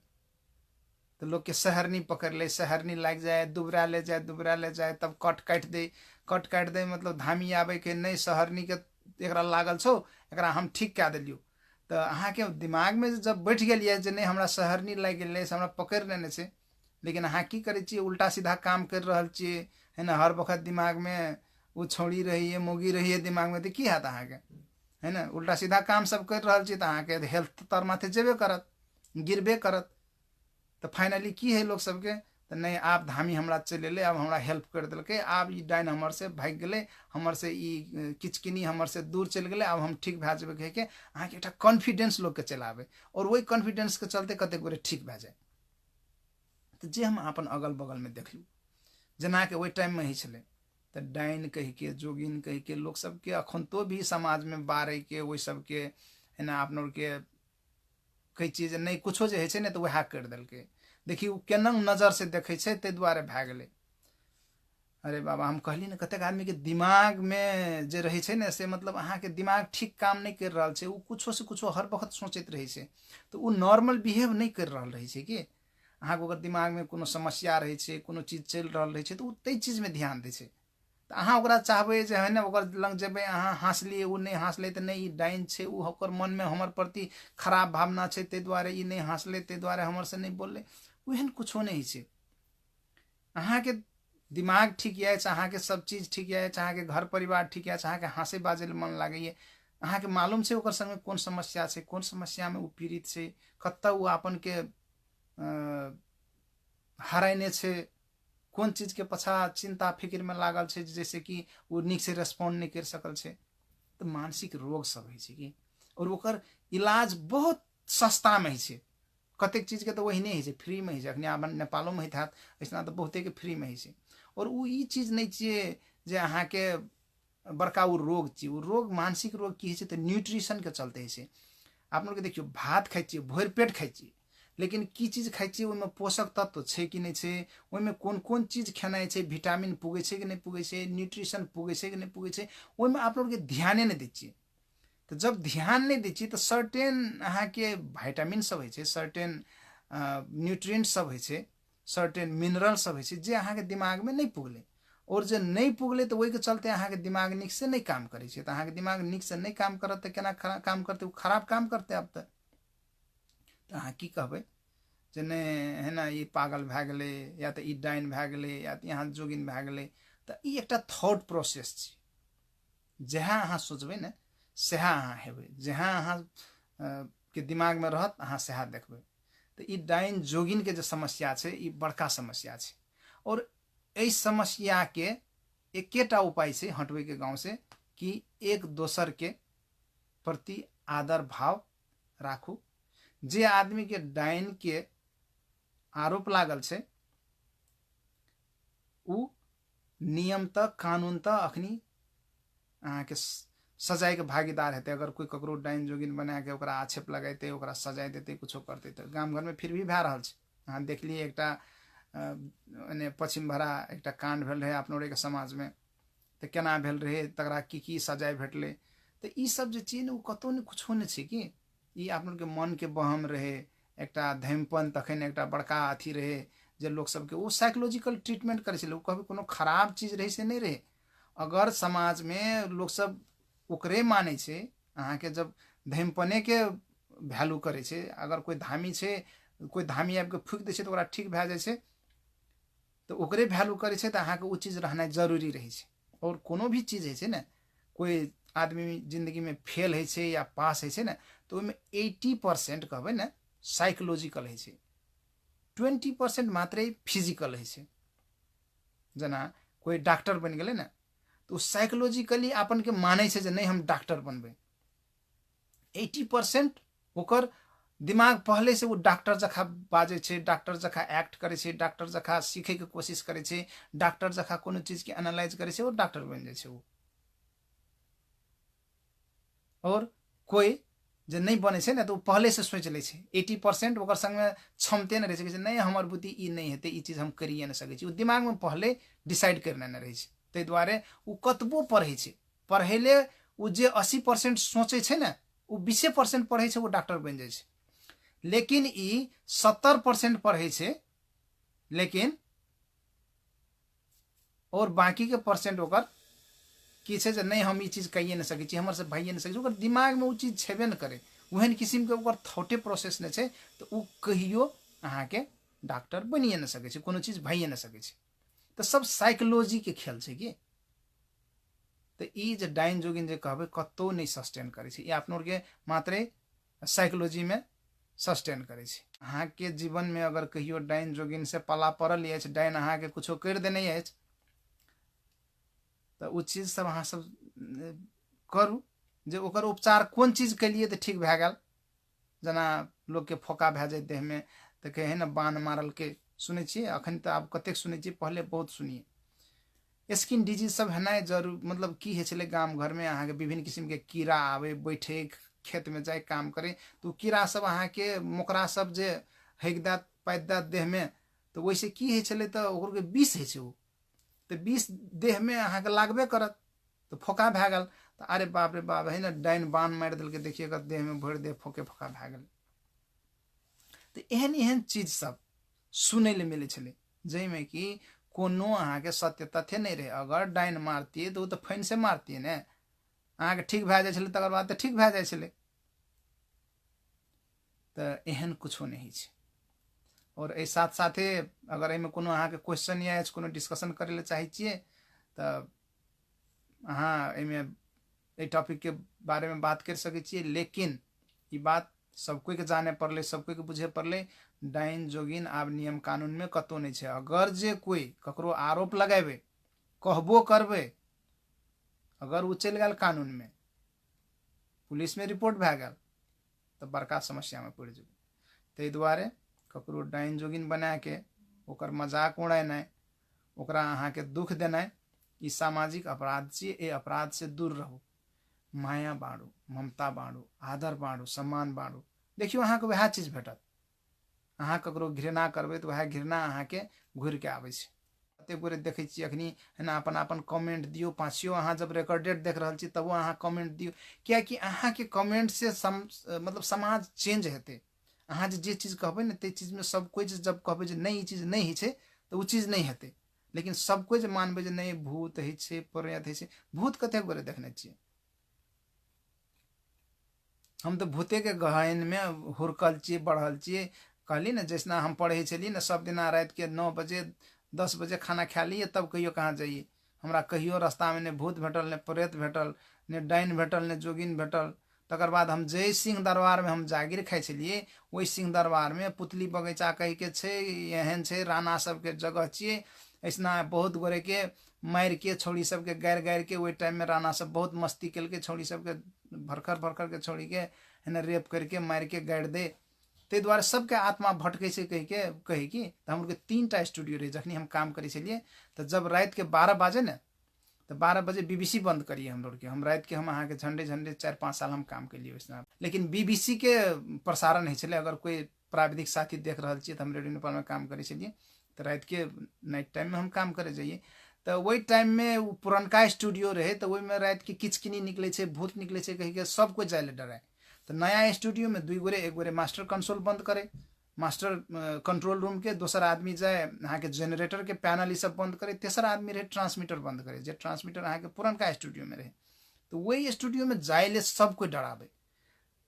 तो लोग के सहरनी पकड़ ले, सहरनी लाग जाए, दुबरा ले जाए, दुबरा ले जाए, तब कट काट दे, कट काट दे मतलब धामी आबे के नहीं, सहरनी के एकरा लागल छो, एकरा हम ठीक कए देलियो। तो अहाँके दिमाग में जब बैठ गेलिए जे नहीं हमरा सहरनी लागि गेलै, हमरा पकड़ लेने छै, लेकिन अहाँ की करै छियै, उल्टा सीधा काम कर रहल छियै, है ना। हर वक्त दिमाग में वो छौड़ी रहिए, मौगी रहिए दिमाग में, तो की हैत अहाँके, है ना। उल्टा सीधा काम सब कर रहल छियै, तो अहाँके हेल्थ तर माथे जेबे करत, गिरबे करत। तो फाइनली की है लोग सबके, तो नहीं आप धामी हमरा चलि एलै, अब हमरा हेल्प कर देलकै, आब ई डाइन हमर से भागि गेलै, हमर से ई किचकिनी हमर से दूर चलि गेलै, अब हम ठीक भए जेबै कहिके अहाँके एकटा कॉन्फिडेंस लोग के चलि आबै, और वही कॉन्फिडेंस के चलते कते गोरे ठीक भए जाए। तो जे हम अपन अगल बगल में देखलू, जेना कि ओहि टाइम में ही छलै, तो डाइन कह के जोगिन कह के लोग सबके अखन तो भी समाज में बारे के वही सबके है ना अपना के कई चीज नहीं कुछो जे है ना तो वह कर दिल्के देखी केना नजर से देखे ते दुआरे भए गेलै। अरे बाबा हम कहली ना कतेक आदमी के दिमाग में जे रहे छै ने से मतलब अहाँ के दिमाग ठीक काम नहीं कर रहा है, कुछो से कुछो हर वक्त सोचते रहे छै तो वो नॉर्मल बिहेव नहीं कर रहा रहे छै कि अहाँ के अगर दिमाग में कोनो समस्या रहे छै कोनो चीज चल रहा रहे छै तो वो तई चीज में ध्यान दे छै। तो अहाँ ओकरा चाहबै जे है ना ओकर लग जेबै अहाँ हँसलिए वो नहीं हँसले तो नहीं डाइन छै वो ओकर मन में हमर प्रति खराब भावना छै ते दुआरे ई नहीं हँसले ते दुआरे हमर से नहीं बोलले ओहन कुछो नहीं छै। अहाँ के दिमाग ठीक है अहाँ के सब चीज ठीक है अहाँ के घर परिवार ठीक है अहाँ के हँसे बाजे मन लागैए अहाँ के मालूम छै ओकर संग में कोन समस्या छै कोन समस्या में वो पीड़ित छै कत वो अपन के हराइने छै कौन चीज के पछा चिंता फिक्र में लागल छै जैसे कि वो नीक से रेस्पॉन्ड नहीं कर सकल छै। तो मानसिक रोग सब है कि और ओकर इलाज बहुत सस्ता में है कतेक चीज के तो वही नहीं है फ्री में है अखनी अपन नेपालों में होत ऐसा तो बहुते के फ्री में है और वो ई चीज नहीं चाहिए जे अहाँ के बड़का वो रोग चाहिए। वो रोग मानसिक रोग की है तो न्यूट्रिशन के चलते है आप लोग देखियो भात खाई छिए भोर पेट खाई छिए लेकिन की चीज खाई छिए ओहिमे पोषक तत्व छै कि नहीं छै ओहिमे कोन कोन चीज खेनाइ छै विटामिन पुगे छै कि नहीं पुगे छै न्यूट्रिशन पुगे छै कि नहीं पुगे छै ओहिमे आप लोग के ध्यान नहीं दै छिए। तो जब ध्यान नहीं दै छिए तो सर्टेन अहाँ के विटामिन सब है सर्टेन न्यूट्रिएंट सब है सर्टेन मिनरल सब है जे अहाँ के दिमाग में नहीं पुगले और जो नहीं पुगले तो वही के चलते अहाँ के दिमाग निक से नहीं काम करे तो अहाँ के दिमाग निक से नहीं काम करत तो केना काम करते वो खराब काम करते अब तक तो अहाँ की कहबै जे नहीं है ना ये पागल भए गेलै या तो ई डाइन भए गेलै या तो यहाँ जोगिन भए गेलै तो ई एकटा थॉट प्रोसेस छै जहाँ अहाँ सोचबै ने सएह अहाँ हेबै जहाँ अहाँ के दिमाग में रहत अहाँ सएह देखबै। तो ई डाइन जोगिन के जो समस्या छै ई बड़का समस्या छै और इस समस्या के एकेटा उपाय छै हटबै के गांव से कि एक दोसर के प्रति आदर भाव राखू। जे आदमी के डाइन के आरोप लागल छै उ नियम तक कानून तक अखनी अहाँ के सजाए के भागीदार हेतै। अगर कोई ककरो डाइन जोगिन बना के ओकरा आक्षेप लगाते ओकरा सजाए देते कुछो करते तो गाम घर में फिर भी भए रहल छै। अहाँ देखलिए एकटा पश्चिम भरा एकटा कांड भेल रहे अपनो के समाज में तो केना भेल रहे तकरा की सजाए भेटले तो ई सब जे चीज उ कतौ नहीं कुछो नहीं छै कि ई अपनो के मन के बहम रहे एकटा धैमपन तखन एकटा बड़का अथी रहे जे लोग सबके वो साइकोलॉजिकल ट्रीटमेंट करे छले कभी कोनो खराब चीज रहे से नहीं रहे। अगर समाज में लोग सब ओकरे माने छै अहाँ के जब धैमपने के वैल्यू करे छै अगर कोई धामी छै कोई धामी आबि के फूक दै छै तो ओकरा ठीक भए जाइ छै तो ओकरे वैल्यू करे छै तो अहाँ के वो चीज रहना जरूरी रहे छै। और कोनो भी चीज है ना कोई आदमी जिंदगी में फेल है या पास है ना तो ओहिमे 80% कहबै ना साइकोलॉजिकल है 20% मात्रै फिजिकल है। जना कोई डॉक्टर बन गए ना तो साइकोलॉजिकली अपन के माने छै जे नहीं हम डॉक्टर बनबै 80% ओकर दिमाग पहले से वो डॉक्टर जखा बाजे छै डॉक्टर जखा एक्ट करे छै डॉक्टर जखा सीखे के कोशिश करे छै डॉक्टर जखा कोनो चीज के एनालाइज करे छै वो डॉक्टर बन जाए छै वो। और कोई जे नहीं बने छै ना तो पहले से सोच ले 80% ओकर संग में क्षमते नहीं रहे नहीं हमर बुद्धि ई नहीं हेते ई चीज हम करिए नहीं सकै छी वो दिमाग में पहले डिसाइड करने नहीं रहे ताहि दुआरे वो कतबो पढ़े छै पढ़ेले वो जे 80% सोचे छै ना वो 20% पढ़े छै वो डॉक्टर बन जाए छै लेकिन ई 70% पढ़े छै लेकिन और बाकी के परसेंट ओकर की छै जे नहीं हम ई चीज कहिए नहीं सकै छी हमर से भइए नहीं सकै छी ओकर दिमाग में वो चीज छेबे नहीं करे ओहन किस्म के ओकर थॉटे प्रोसेस नहीं छै तो वो कहियो अहाँ के डॉक्टर बनिए नहीं सकै छी कोनो चीज भइए नहीं सकै छी। तो सब साइकोलॉजी के खेल छै कि तो ई जे डाइन जोगिन जे कहबै कतौ नहीं सस्टेन करे छै ई अपनो के मात्रे साइकोलॉजी में सस्टेन करे छै। अहाँ के जीवन में अगर कहियो डाइन जोगिन से पाला पड़ल अछि डाइन अहाँ के कुछो कर देने अछि तो वो चीज सब अहाँ सब करू जे ओकर उपचार कोन चीज के लिए तो ठीक भए गेल जना लोग के फोका भए जाए देह में तो कहे ना बाण मारल के सुने छिए अखन तो आब कतेक सुने छिए पहले बहुत सुनिए स्किन डिजीज सब हेनाइ जरूर मतलब की होइ छलै गाम घरमे अहाँके विभिन्न किसिमके कीड़ा आबै बैठे खेतमे जाए काम करे तऽ ओ कीड़ा सब अहाँके मोकरा सब जे हगि दैत पाति दैत देहमे तऽ ओहिसँ की होइ छलै तऽ ओकरके विष होइ छै ओ तऽ विष देहमे अहाँके लागबे करत तऽ फोका भए गेल तऽ अरे बाप रे बाप है ने डाइन बान मारि देलकै देखिए एकर देहमे भरि देह फोके फोका भए गेल। तऽ एहन एहन चीज सब सुनै लए मिलै छलै जाहिमे कि कोनो अहाँके सत्य तथ्य नहीं रहे। अगर डाइन मारतियै तऽ ओ तऽ फाइन से मारतियै ने अहाँके ठीक भए जाइ छलै तकर बाद तऽ ठीक भए जाइ छलै। तऽ एहन कुछो नहीं छै। और एहि साथ साथे अगर एहिमे कोनो अहाँके क्वेश्चन या कोनो डिस्कशन करे लए चाहै छियै तऽ अहाँ एहिमे एहि टॉपिकके बारेमे बात कर सकै छियै। लेकिन ई बात सब कोई के जाने पड़लै, सब कोई के बुझे पड़लै डाइन जोगिन आब नियम कानूनमे कतौ नहीं छै। अगर जे कोई ककरो आरोप लगाबे कहबो करबै अगर ओ चलि गेल कानूनमे पुलिसमे रिपोर्ट भए गेल तऽ बड़का समस्यामे पड़ि जेबै। ताहि दुआरे ककरो डाइन जोगिन बनाके ओकर मजाक उड़ेनाइ ओकरा अहाँके दुख देनाइ ई सामाजिक अपराध छियै। ए अपराध से दूर रहू, माया बाँडू, ममता बाँडू, आदर बाँडू, सम्मान बाँडू। देखियो अहाँके वएह चीज भेटत। अहाँ ककरो घृणा करबै तऽ वएह घृणा अहाँके घुरिके आबै छै। कतेक गोरे देखै छियै अखनी है ना अपन अपन कमेंट दियौ पाँचियो अहाँ जब रिकॉर्डेड देख रहल छी तबो अहाँ कमेंट दियौ कियाकि अहाँके कमेंट से मतलब समाज चेंज हेतै। अहाँ जे चीज कहबै ने ताहि चीजमे सब कोई जब कहबै जे नहीं ई चीज नहीं होइ छै तऽ ओ चीज नहीं हेतै। लेकिन सब कोई जे मानबै जे नहीं भूत होइ छै प्रेत होइ छै, भूत कतेक गोरे देखने छियै। हम तऽ भूतेके गहनमे हुरकल छियै बढ़ल छियै। कहली ने जैसना हम पढ़ै छलियै ने सब दिना रातिके 9 बजे 10 बजे खाना खा लिये तब कहियो कहाँ जाइए। हमरा कहियो रास्तामे ने भूत भेटल ने प्रेत भेटल ने डाइन भेटल ने जोगिन भेटल। तकर बाद हम जय सिंह दरबार में हम जागिर खाइ छलियै ओहि सिंह दरबार में पुतली बगैचा कहिके छै, एहन छै राणा सबके जगह छियै। ऐसना बहुत गोरे के मारि के छौड़ी सबके गारि गारि के ओहि टाइम में राणा सब बहुत मस्ती केलकै छौड़ी सबके भरखर भरखर के छौड़ी के एने रेप करके मारि के गाड़ि दे। ताहि दुआरे सबके आत्मा भटकै छै कही कि तऽ हमर 3टा स्टूडियो रहे जखनी हम काम करै छलियै। तऽ जब रात के 12 बाजे ने तो 12 बजे बीबीसी बंद करिए हम लोग के। हम रात के हम अहाँ के झंडे 4-5 साल हम काम कलिए वैसना। लेकिन बीबीसी के प्रसारण है छले। अगर कोई प्राविधिक साथी देख रहा छे तो हम रेडियो नेपाल में काम करे छलिए तो रात के नाइट टाइम में हम काम करे जाइए। तो वही टाइम में पुरनका स्टूडियो रहे तो वही में रात के किचकिनी निकले छे भूत निकले छे कही के सब कोई जाए डराए। तो नया स्टूडियो में 2 गोरे एक गोरे मास्टर कंसोल बंद करे मास्टर कंट्रोल रूम के, दोसर आदमी जाए अहाँ के जनरेटर के पैनल सब बंद करे, तेसर आदमी रहे ट्रांसमीटर बंद करे। जे ट्रांसमीटर अहाँ के पुरनका स्टूडियो में रहे तो वही स्टूडियो में जाए सब कोई डरावे।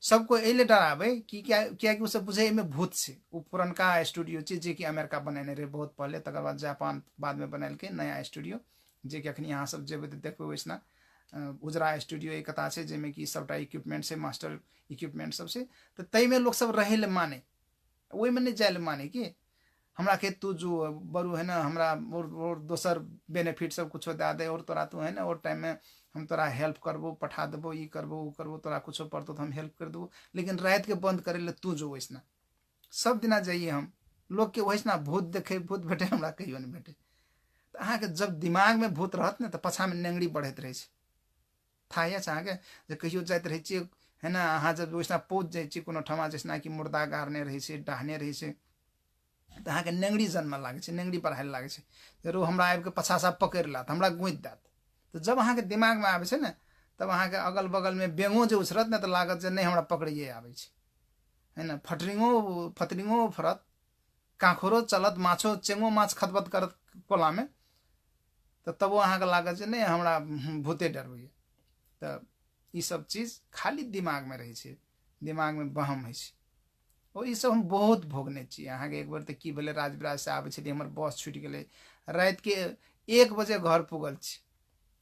सबको एले डरावे कि क्या कि सब बुझे में भूत से। वो पुरनका स्टूडियो छे जे कि अमेरिका बनेने रहे बहुत पहले, तकर बाद जापान बाद में बनल के नया स्टूडियो जे कि अखनी यहाँ सब जेबे तो देखबे वैसना उजरा स्टूडियो एक कथा से जेमे कि सबटा इक्विपमेंट से मास्टर इक्विपमेंट सब से। तो तई में लोग सब रहे ले माने वही में नहीं जाए माने कि हमरा के तू जो बरू है ना हमरा और दोसर बेनिफिट सब कुछ दे दे और तोरा तू है ना और टाइम में हम तोरा हेल्प करबो पठा देबो ई करबो उ करबो तोरा कुछ पड़तो तो हम हेल्प कर देबो। लेकिन रात के बंद करे ले तू जो वैसना सब दिना जाइए हम लोग के वैसना भूत देखे भूत भेटे हमरा कहियो नहीं भेटे। तो अहाँ के जब दिमाग में भूत रहत ने तो पछा में नेंगड़ी बढ़त रहे छे। था या अहाँ के जे कहियो जाइत रहे छे है ना अहाँ जब वैसना पहुँच जाए छे कोनो ठमा जैसना कि मुर्दा गाड़ने रहे छे डाहने रहे छे तो अहाँ के नेंगड़ी जन्म लागे छे नेंगड़ी बढ़ाए लागे छे जरूर हमरा आबि के पछा से पकड़ लात हमरा गुंत देत। तो जब अहाँ के दिमाग में आवे छे ना तब अहाँ के अगल बगल में बेंगो जो उछरत ना तो लागत जे नहीं हमरा पकड़िए आवे छे है ना। फतरिंगो फरत कांखोरो चलत माछो चेंगो माछ खतबत करत कोला में तो तबो अहाँ के लागत जे नहीं हमरा भूते डरबैया। तो ई सब चीज खाली दिमाग में रहे छे दिमाग में बहम है छे और ई सब हम बहुत भोगने छी। अहाँ के एक बार तो की भेले राजविराज से आवे छलिए हमर बस छूट गेले रात के 1 बजे घर पुगल छी।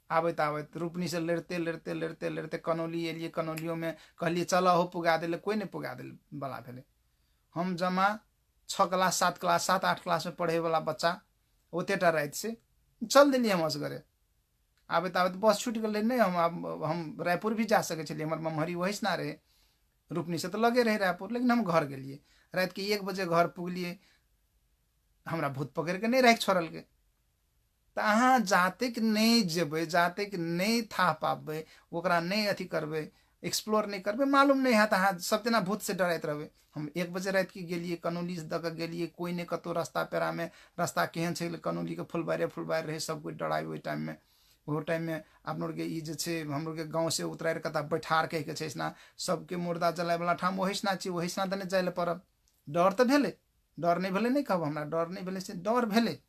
आबैत आबैत रूपनी से लड़ते लड़ते लड़ते लड़ते कनौली एलिए कनौलियों में कहलिए चलो हो पुगा दिले कोई नहीं पुगा दिल वाला भेले। हम जमा 6 क्लास 7 क्लास 7-8 क्लास में पढ़े वाला बच्चा ओतेटा रात से चल दिलिए हम असगरे। आबैत आबैत बस छूट गए नहीं हम रायपुर भी जा सके छलिए हमर ममहरी वही ना रहे रूपनी से तो लगे रहे रायपुर। लेकिन हम घर गेलिए रात के 1 बजे घर पुगलिए हमरा भूत पकड़ के नहीं राख छोड़ल के। तो अहाँ जातेक नहीं जेबै, जातेक नहीं था पाबै, ओकरा नहीं अथी करबै, एक्सप्लोर नहीं करबै, मालूम नहीं है। अहाँ सब जना भूत से डराइत रहबै। हम 1 बजे रात के गेलिए, कनौली द के गेलिए, कोई नहीं कतो रास्ता पेरा में, रास्ता केहन छै, कनौली के फुलबारे रहे, सब कोई डराए ओहि टाइम में। वो टाइम में आप लोग के ई जे छै, हम लोग के गाँव से उतरार कता बैठार कह के छै ना, सबके मुर्दा जलाए वाला ठाम ओहिसना छी, ओहिसना दने जाए ले पड़ब। डर तो भेले, डर नहीं भेले नहीं कहब, हमरा डर नहीं भेले से डर भेले।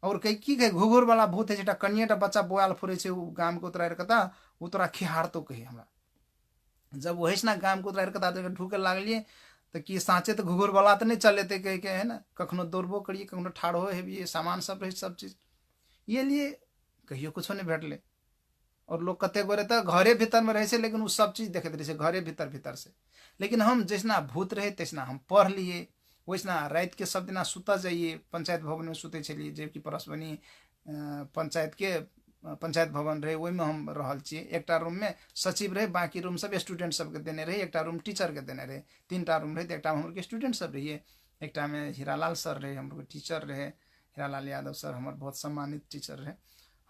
और कहीं की कहे घुघुर वाला भूत है, जेटा कनिएटा बच्चा बोआल फुरे छै, उ गाम के उतरार कता उ तोरा खिहार तो कही हमरा। जब वहिसना गाम के उतरार कता ढूके लागलिए तो कि साँचे तो घुघुर वाला तो नहीं चलेते कह के, है ना, कखनो दौड़बो करिए, कखनो ठाढ़ो हेबिए, सामान सब रहे, सब चीज ये लिए कहियो कुछो नहीं भेटले। और लोग कते गोरे तो घरे भीतर में रहे, लेकिन वो सब चीज देखते रहे घरे भीतर भीतर से। लेकिन हम जैसना भूत रहे तैसना हम पढ़ लिए, वैसना रात के सब दिना सुता जाइए, पंचायत भवन में सुते चलिए, जबकि परसवनी पंचायत भवन रहे, वही में हम रहल छिए। एकटा रूम में सचिव रहे, बाकी रूम सब स्टूडेंट सबके देने रहे, एकटा रूम टीचर के देने रहे, 3टा रूम रहे। एकटा में हम स्टूडेंट सब रहिए, एकटा में हीरालाल सर रहे, हम टीचर रहे, हीरालाल यादव सर हमारे बहुत सम्मानित टीचर रहे।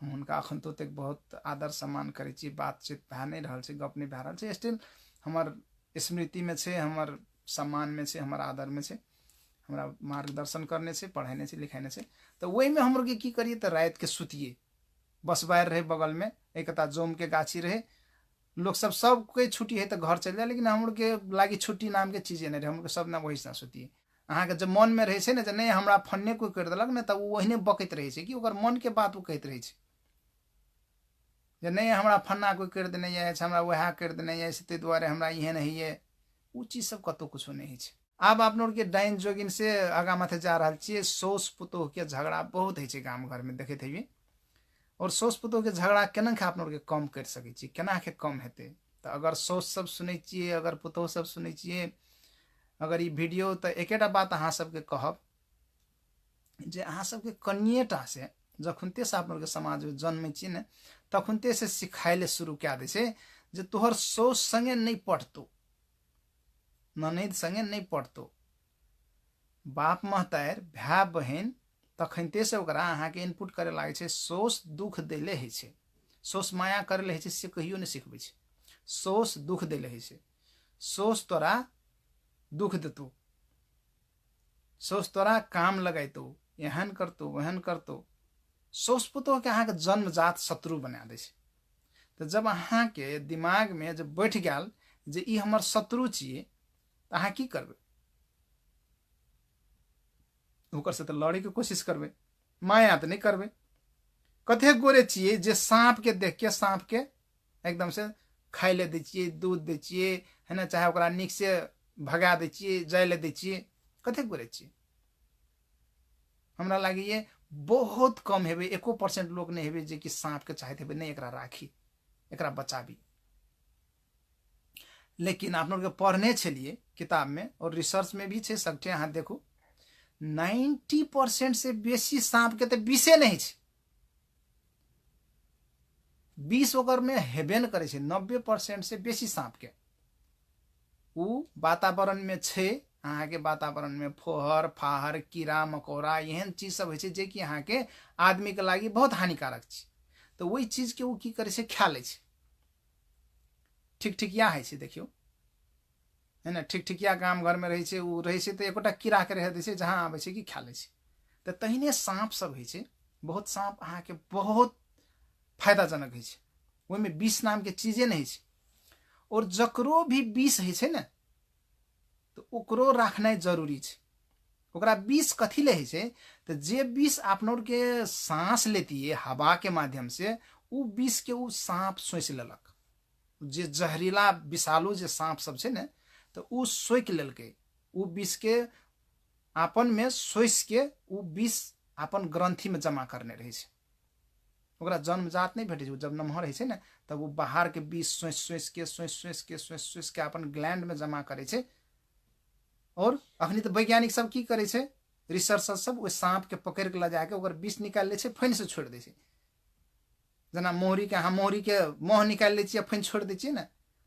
हम उनका अखन तो तक बहुत आदर सम्मान करे छी, बातचीत भए नहीं रहा है, गप नहीं भए रहा है, स्टिल हमार स्मृति में छे, हमार सम्मान में छे, हमार आदर में छे, हमारा मार्गदर्शन करने से, पढ़ाने से, लिखाने से। तो वही में हम लोग की करिए तो रात के सुतिए, बस बाहर रहे बगल में एक जोम के गाछी रहे, लोग सब कोई छुट्टी है तो घर चल जाए, लेकिन हम लोग के लागी छुट्टी नाम के चीजें नहीं रहे, हम लोग सब ना वही सुतिए। अहाँ के जब मन में रहे ना, नहीं हमरा फन्ने कोई कर देलक ना, तब वही बकैत रहे कि ओकर मन के बात वो कहते रहे, नहीं हमरा फन्ना कोई कर देने है, हमरा वह कर देने है, ताहि दुआरे हमरा इहे नहीं है, वो चीज सब कतो कुछो नहीं है। अब आप लोग के डाइन जोगिन से आगा माथे जा रहा छे। सोस पुतोह के झगड़ा बहुत है गाँव घर में देखे थे। और सोस पुतोह के झगड़ा केना के आप लोग के कम कर सके छी, केना के कम हेते। तो अगर सोस सब सुनै छिए, अगर पुतोह सब सुनै छिए, अगर ई वीडियो, तो एकेटा बात अहाँ सबके कहब जे अहाँ सबके कनिएटा से जखुनते से आप लोग के समाज में जन्म छिए ने, तखुनते से सिखाइले शुरू क्या दे से जे तोहर सोच संगे नहीं पढ़तो, ननद संगे नहीं पढ़तो, बाप महतार भाई बहन तखनते से ओकरा अहाँ के इनपुट करे लागे छे। सोच दुख देले है छे, सोच माया करे है छे, से कहियो नहीं सिखबे छे। सोच दुख देले है छे, सोच तोरा दुख देतो, सोच तोरा काम लगाइतो, एहन करतो वहन करतो। सोच पुतोह के अहाँ के जन्मजात शत्रु बना दे छे। तो जब अहाँ के दिमाग में जब बैठ गया जे ई हमर शत्रु छिए, तो अहाँ की करबे, ओकर से तो लड़े के कोशिश करबे, माया तो नहीं करबे। कथे गोरे छिए जे सांप के देख के सांप के एकदम से खाए ले दे छिए, दूध दे छिए, है ना, चाहे ओकरा निक से भगा दे छिए, जाय ले दे छिए। कथे गोरे छिए, हमरा लागे ये बहुत कम हेबे, 1% लोग नहीं हेबे जे कि सांप के चाहते हेबे नहीं एकरा राखी, एकरा बचाबी। लेकिन आप लोग के पढ़ने छलिए किताब में और रिसर्च में भी छे, सबके अहाँ देखू 90% से बेसी सांप के तो विषे नहीं छे, 20 ओकर में हेबे न करे छे। 90% से बेसी सांप के उ वातावरण में छे। अहाँ के वातावरण में फोहर फाहर कीड़ा मकोड़ा एहन चीज सब है जे कि अहाँ के आदमी के लागी बहुत हानिकारक छे। तो वही चीज के वो की करे छे, खा ले छे। ठीक ठीक या है छे, देखियो, है ना, ठीक ठीक या गाम घर में रहे छे, उ रहे छे तो एकोटा कीड़ा के रह दे छे, जहां आवे छे कि खा ले छे। तो तहिने सांप सब है छे, बहुत सांप अहाँ के बहुत फायदाजनक है छे, ओहि में विष नाम के चीजे नहीं छे। और जकरो भी विष है छे ना, तो ओकरो रखना जरूरी छे। ओकरा विष कथी ले है छे, तो जे विष आपनों के सांस लेती है हवा के माध्यम से, उ विष के उ सांप सोच लेलक। जे जहरीला विषालु जे सांप सब छे ना, तो उ सोच लेलके, उ विष के आपन में सोच के उ विष आपन ग्रंथि में जमा करने रहे छे। ओकरा जन्मजात नहीं भेटे छे, जब नमहर है छे ना, तब वो बाहर के विष सोच के अपन ग्लैंड में जमा करे छे। और अखनी तो वैज्ञानिक सब की करे छे, रिसर्चर सब वो सांप के पकड़ के ला जाके ओकर विष निकाल ले छे, फैन से छोड़ दे छे। जना मोहरी के, हाँ मोहरी के मोह निकाल ले छे, फैन छोड़ दे छे ना,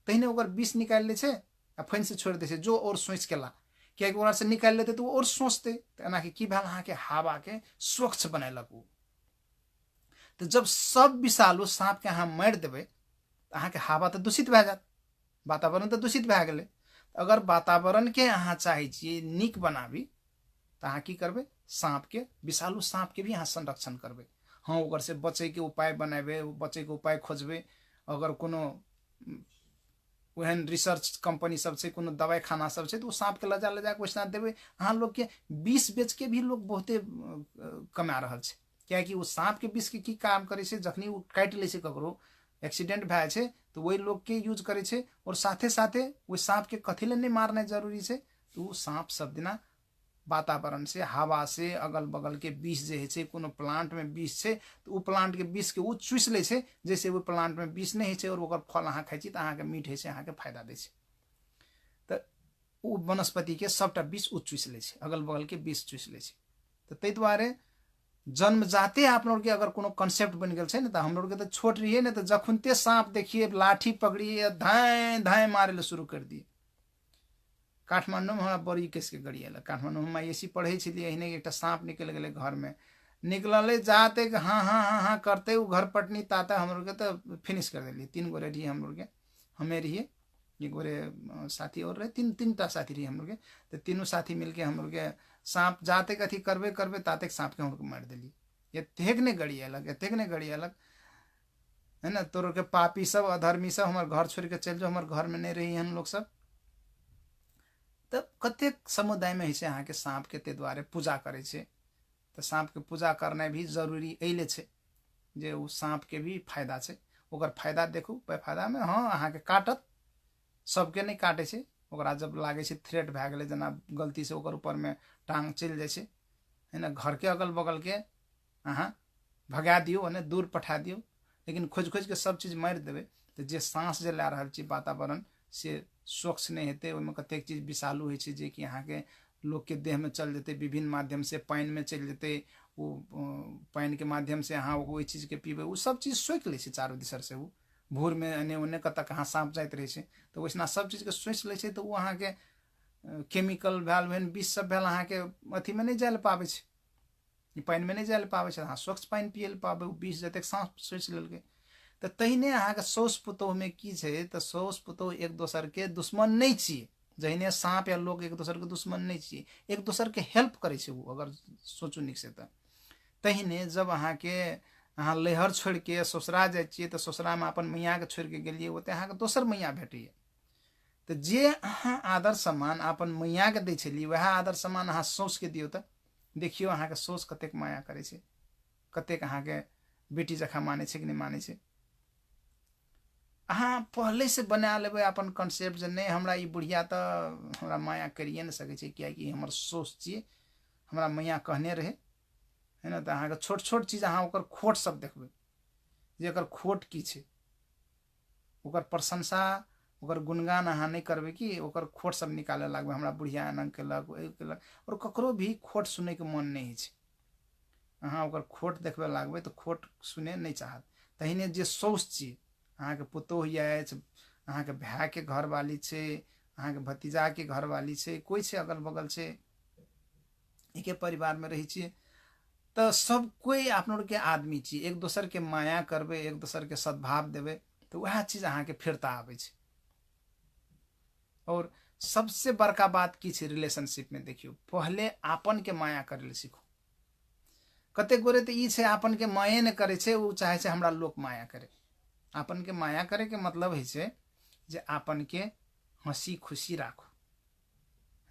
तहिने ओकर विष निकाल ले छे आ फैन से छोड़ दे छे, जो और सोच के ला। किएकि ओकरा से निकालि लेतै तऽ ओ और सोचतै। तऽ एना कि भेल अहाँके हवाके स्वच्छ बनेलक ओ। तऽ जब सब विषालु साँपके अहाँ मारि देबै तऽ अहाँके हवा तऽ दूषित भए जायत, वातावरण तऽ दूषित भए गेलै। अगर वातावरणके अहाँ चाहै छियै नीक बनाबी तऽ अहाँ की करबै, साँपके, विषालु साँपके भी अहाँ संरक्षण करबै। हाँ, ओकर से बचैके उपाय बनेबै, बचैके उपाय खोजबै। अगर कोनो ओहन रिसर्च कंपनी सब छै, कोनो दवाई खाना सब छै, तऽ ओ साँपके लजा लजा के ओइसना देबै। अहाँ लोगके विष बेच के भी लोग बहुते कमा रहल छै। किएकि ओ साँपके विषके की काम करै छै, जखनी ओ काटि लै छै ककरो, एक्सीडेंट भए जाइ छै तऽ ओहि लोगके यूज करै छै। और साथे साथे ओहि साँपके कथी लए नहि मारनाइ जरूरी छै, तऽ ओ साँप सब दिना वातावरण से, हवा से, अगल बगल के विष जे है कोनो प्लांट में विष है तो वो प्लांट के विष के वो चूस ले छै। जैसे वो प्लांट में विष नहीं है और ओकर फल अहाँ खाइ छी तऽ अहाँके मीठ है, अहाँके फायदा दै छै। तऽ ओ वनस्पति के सबटा विष ओ चूस ले छै, अगल बगल के विष चूस ले छै। तऽ ताहि दुआरे जन्मजाते आप के अगर कोनो कंसेप्ट बन गया है ना, तो हम लोग के तो छोट रहिए ना, तो जखुनते सांप देखिए लाठी पकड़िए धाए धाए मारे ले शुरू कर दिए। काठमांडू में हमारा बड़ी केस के गड़ी अल। काठमांडू में ऐसी पढ़े छलिए, एहने एक सांप निकल गए घर में, निकलले जाते हाँ हाँ हाँ हाँ करते वो घर पटनी ताता हम लोग के तो फिनिश कर दिलिए। 3 गोरे रही हम लोग के, हमें रहिए, एक गोरे साथी और रहे, तीन टा साथी रही हम लोग के। तो तीनों साथी मिलके हम लोग के सांप जाते कथी करबे करबे ताते सांप के हम लोग मार दिली। ये तेग ने गड़ी अलग, तेग ने गड़ी अलग है ना। तोर के पापी सब, अधर्मी सब हमारे घर छोड़ के चल जाओ, हमारे घर में नहीं रही हम लोग सब। तो कतेक समुदाय में है अहाँ के सांप के ते द्वारे पूजा करे छे। तो सांप के पूजा करना भी जरूरी एले छे जे उ सांप के भी फायदा छे। ओकर फायदा देखू, फायदा में हाँ अहाँ के काटत, सबके नहीं काटे छे। ओकरा जब लागे छे थ्रेट भए गेले, जना गलती से ओकर ऊपर में टांग चल जाए छे है ना, घर के अगल बगल के अहाँ भगा दियो ने दूर पठा दियो। लेकिन खोज खोज के सब चीज मार देवे तो जे सांस जे ला रहा छे वातावरण से स्वच्छ नहीं हेते। ओहिमे कतेक चीज विषालु होइ छे जे कि अहाँ के लोग के देह में चल जेते, विभिन्न माध्यम से पानी में चल जेते। वो पानी के माध्यम से अहाँ वही चीज के पीबे, वो सब चीज सोच ले चारों दिशर से। वो भूर में एने ओने कत कहाँ सांप जाइत रहे छे, तो वैसना सब चीज के सोच ले छे। तो वो अहाँ के केमिकल भेल ओहन विष सब भेल अहाँ के अथी में नहीं जाए पावे छे, पानी में नहीं जाए पावे छे। अहाँ स्वच्छ पानी पिए पाबे, विष जतेक सांप सोच लेलकै। तो तहिने अहाँ के सौस पुतोह में की छे, तो सौस पुतोह एक दोसर के दुश्मन नहीं छिए। जहिने सांप या लोग एक दोसर के दुश्मन नहीं छिए, एक दोसर के हेल्प करे छे। वो अगर सोचू निक से तहिने जब अहाँ के अहाँ लहर छोड़ के ससुरा जाए छिए, तो ससुरा में अपन मैया के छोड़ के गेलिए, ओते अहाँ के दोसर मैया भेटिए। तो जे अहाँ आदर सम्मान अपन मैया के दै छलिए, वह आदर सम्मान अहाँ सौस के दियो। तो देखियो अहाँ के सौस कतेक माया करे छे, कतेक अहाँ के बेटी जखा माने छे कि नहीं माने छे। अहाँ पहले से बना लेबे अपन कंसेप्ट जे नहीं हमरा ई बुढ़िया तो हमरा माया करिए नहीं सके छे, कियाकि हमर सौस छिए, हमरा मैया कहने रहे है ना। तो अहाँ के छोट छोट चीज अहाँ ओकर खोट सब देखबे जे एकर खोट की छे, ओकर प्रशंसा ओकर गुणगान अहाँ नहीं करबे कि ओकर खोट सब निकाले लागबे। हमरा बुढ़िया एना केलक, और ककरो भी खोट सुने के मन नहीं छे। अहाँ ओकर खोट देखबे लागबे तो खोट सुने नहीं चाहत। तहिने जे सौस छिए, अहाँ के पुतोह अछि, अहाँ के भाई के घरवाली छे, अहाँ के भतीजा के घरवाली छे, कोई छे अगल बगल छे, एके परिवार में रही छे, तो सब कोई आप के आदमी छी। एक दोसर के माया करबे, एक दोसर के सद्भाव देवे, तो वह चीज अहाँ के फिरता आवे छे। और सबसे बड़का बात की छे रिलेशनशिप में, देखियो पहले आपन के माया करे सीखो। कतेक गोरे तो ई छे आपन के माये न करे छे, वो चाहे छे हमरा लोग माया करे। आपन के माया करे के मतलब है छे जे आपन के हंसी खुशी राखो,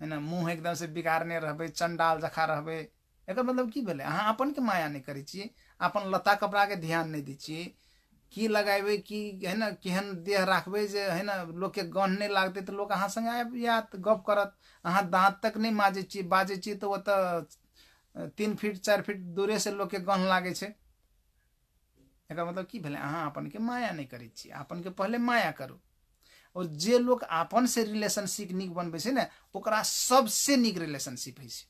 है ना। मुंह एकदम से बिगाड़ने रहबे, चंडाल जखा रहबे, एकर मतलब की भेले अहाँ अपन के माया नहीं करे छिए, अपन लता कपड़ा के ध्यान नहीं दै छिए। की लगाबे की है ना, केहन देह राखबे जे है ना लोग के गन नहीं लागते, तो लोग अहाँ संगे आब यात गप करत। अहाँ दांत तक नहीं माजे छिए, बाजे छिए तो वो तो 3 फीट 4 फीट दूरे से लोग के गन लागे छे। एकर मतलब की भेले अहाँ अपन के माया नहीं करे छिए, अपन के पहले माया करो। और जे लोग आपन से रिलेशनशिप निक बनबे छे ना, ओकरा सबसे निक रिलेशनशिप है छे।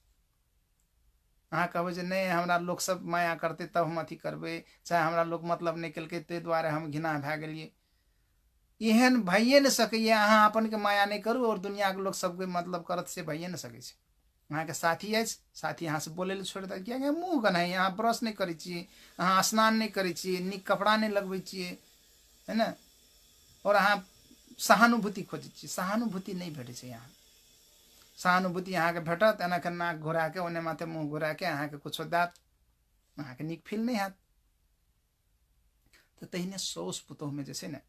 अहाँ कहबे जे नहीं हमरा लोग सब माया करते तब हम अथी करबे, चाहे हमरा लोग मतलब नहीं कलके ते द्वारे हम घिना भए गेलिए, एहन भइए न सकैए अहाँ अपन के माया नहीं करू और दुनिया के लोग सबके मतलब करत से भइए न सकै छै। अहाँ के साथी अछि, साथी अहाँ से बोले ले छोड़ दे, किया मुँह गनाई, अहाँ ब्रश नहीं करै छियै, अहाँ स्नान नहीं करै छियै, नीक कपड़ा नहीं लगबै छियै, है न, और अहाँ सहानुभूति खोजै छियै, सहानुभूति नहीं भेटै छै। यहाँ सहानुभूति अहाँके भेटत एना के नाक घुरा के ओने माथे मुँह घुरा के अहाँके कुछो दात अहाँके नीक फील नहीं हैत। तो तहिने सौस पुतोह में जे छै ने,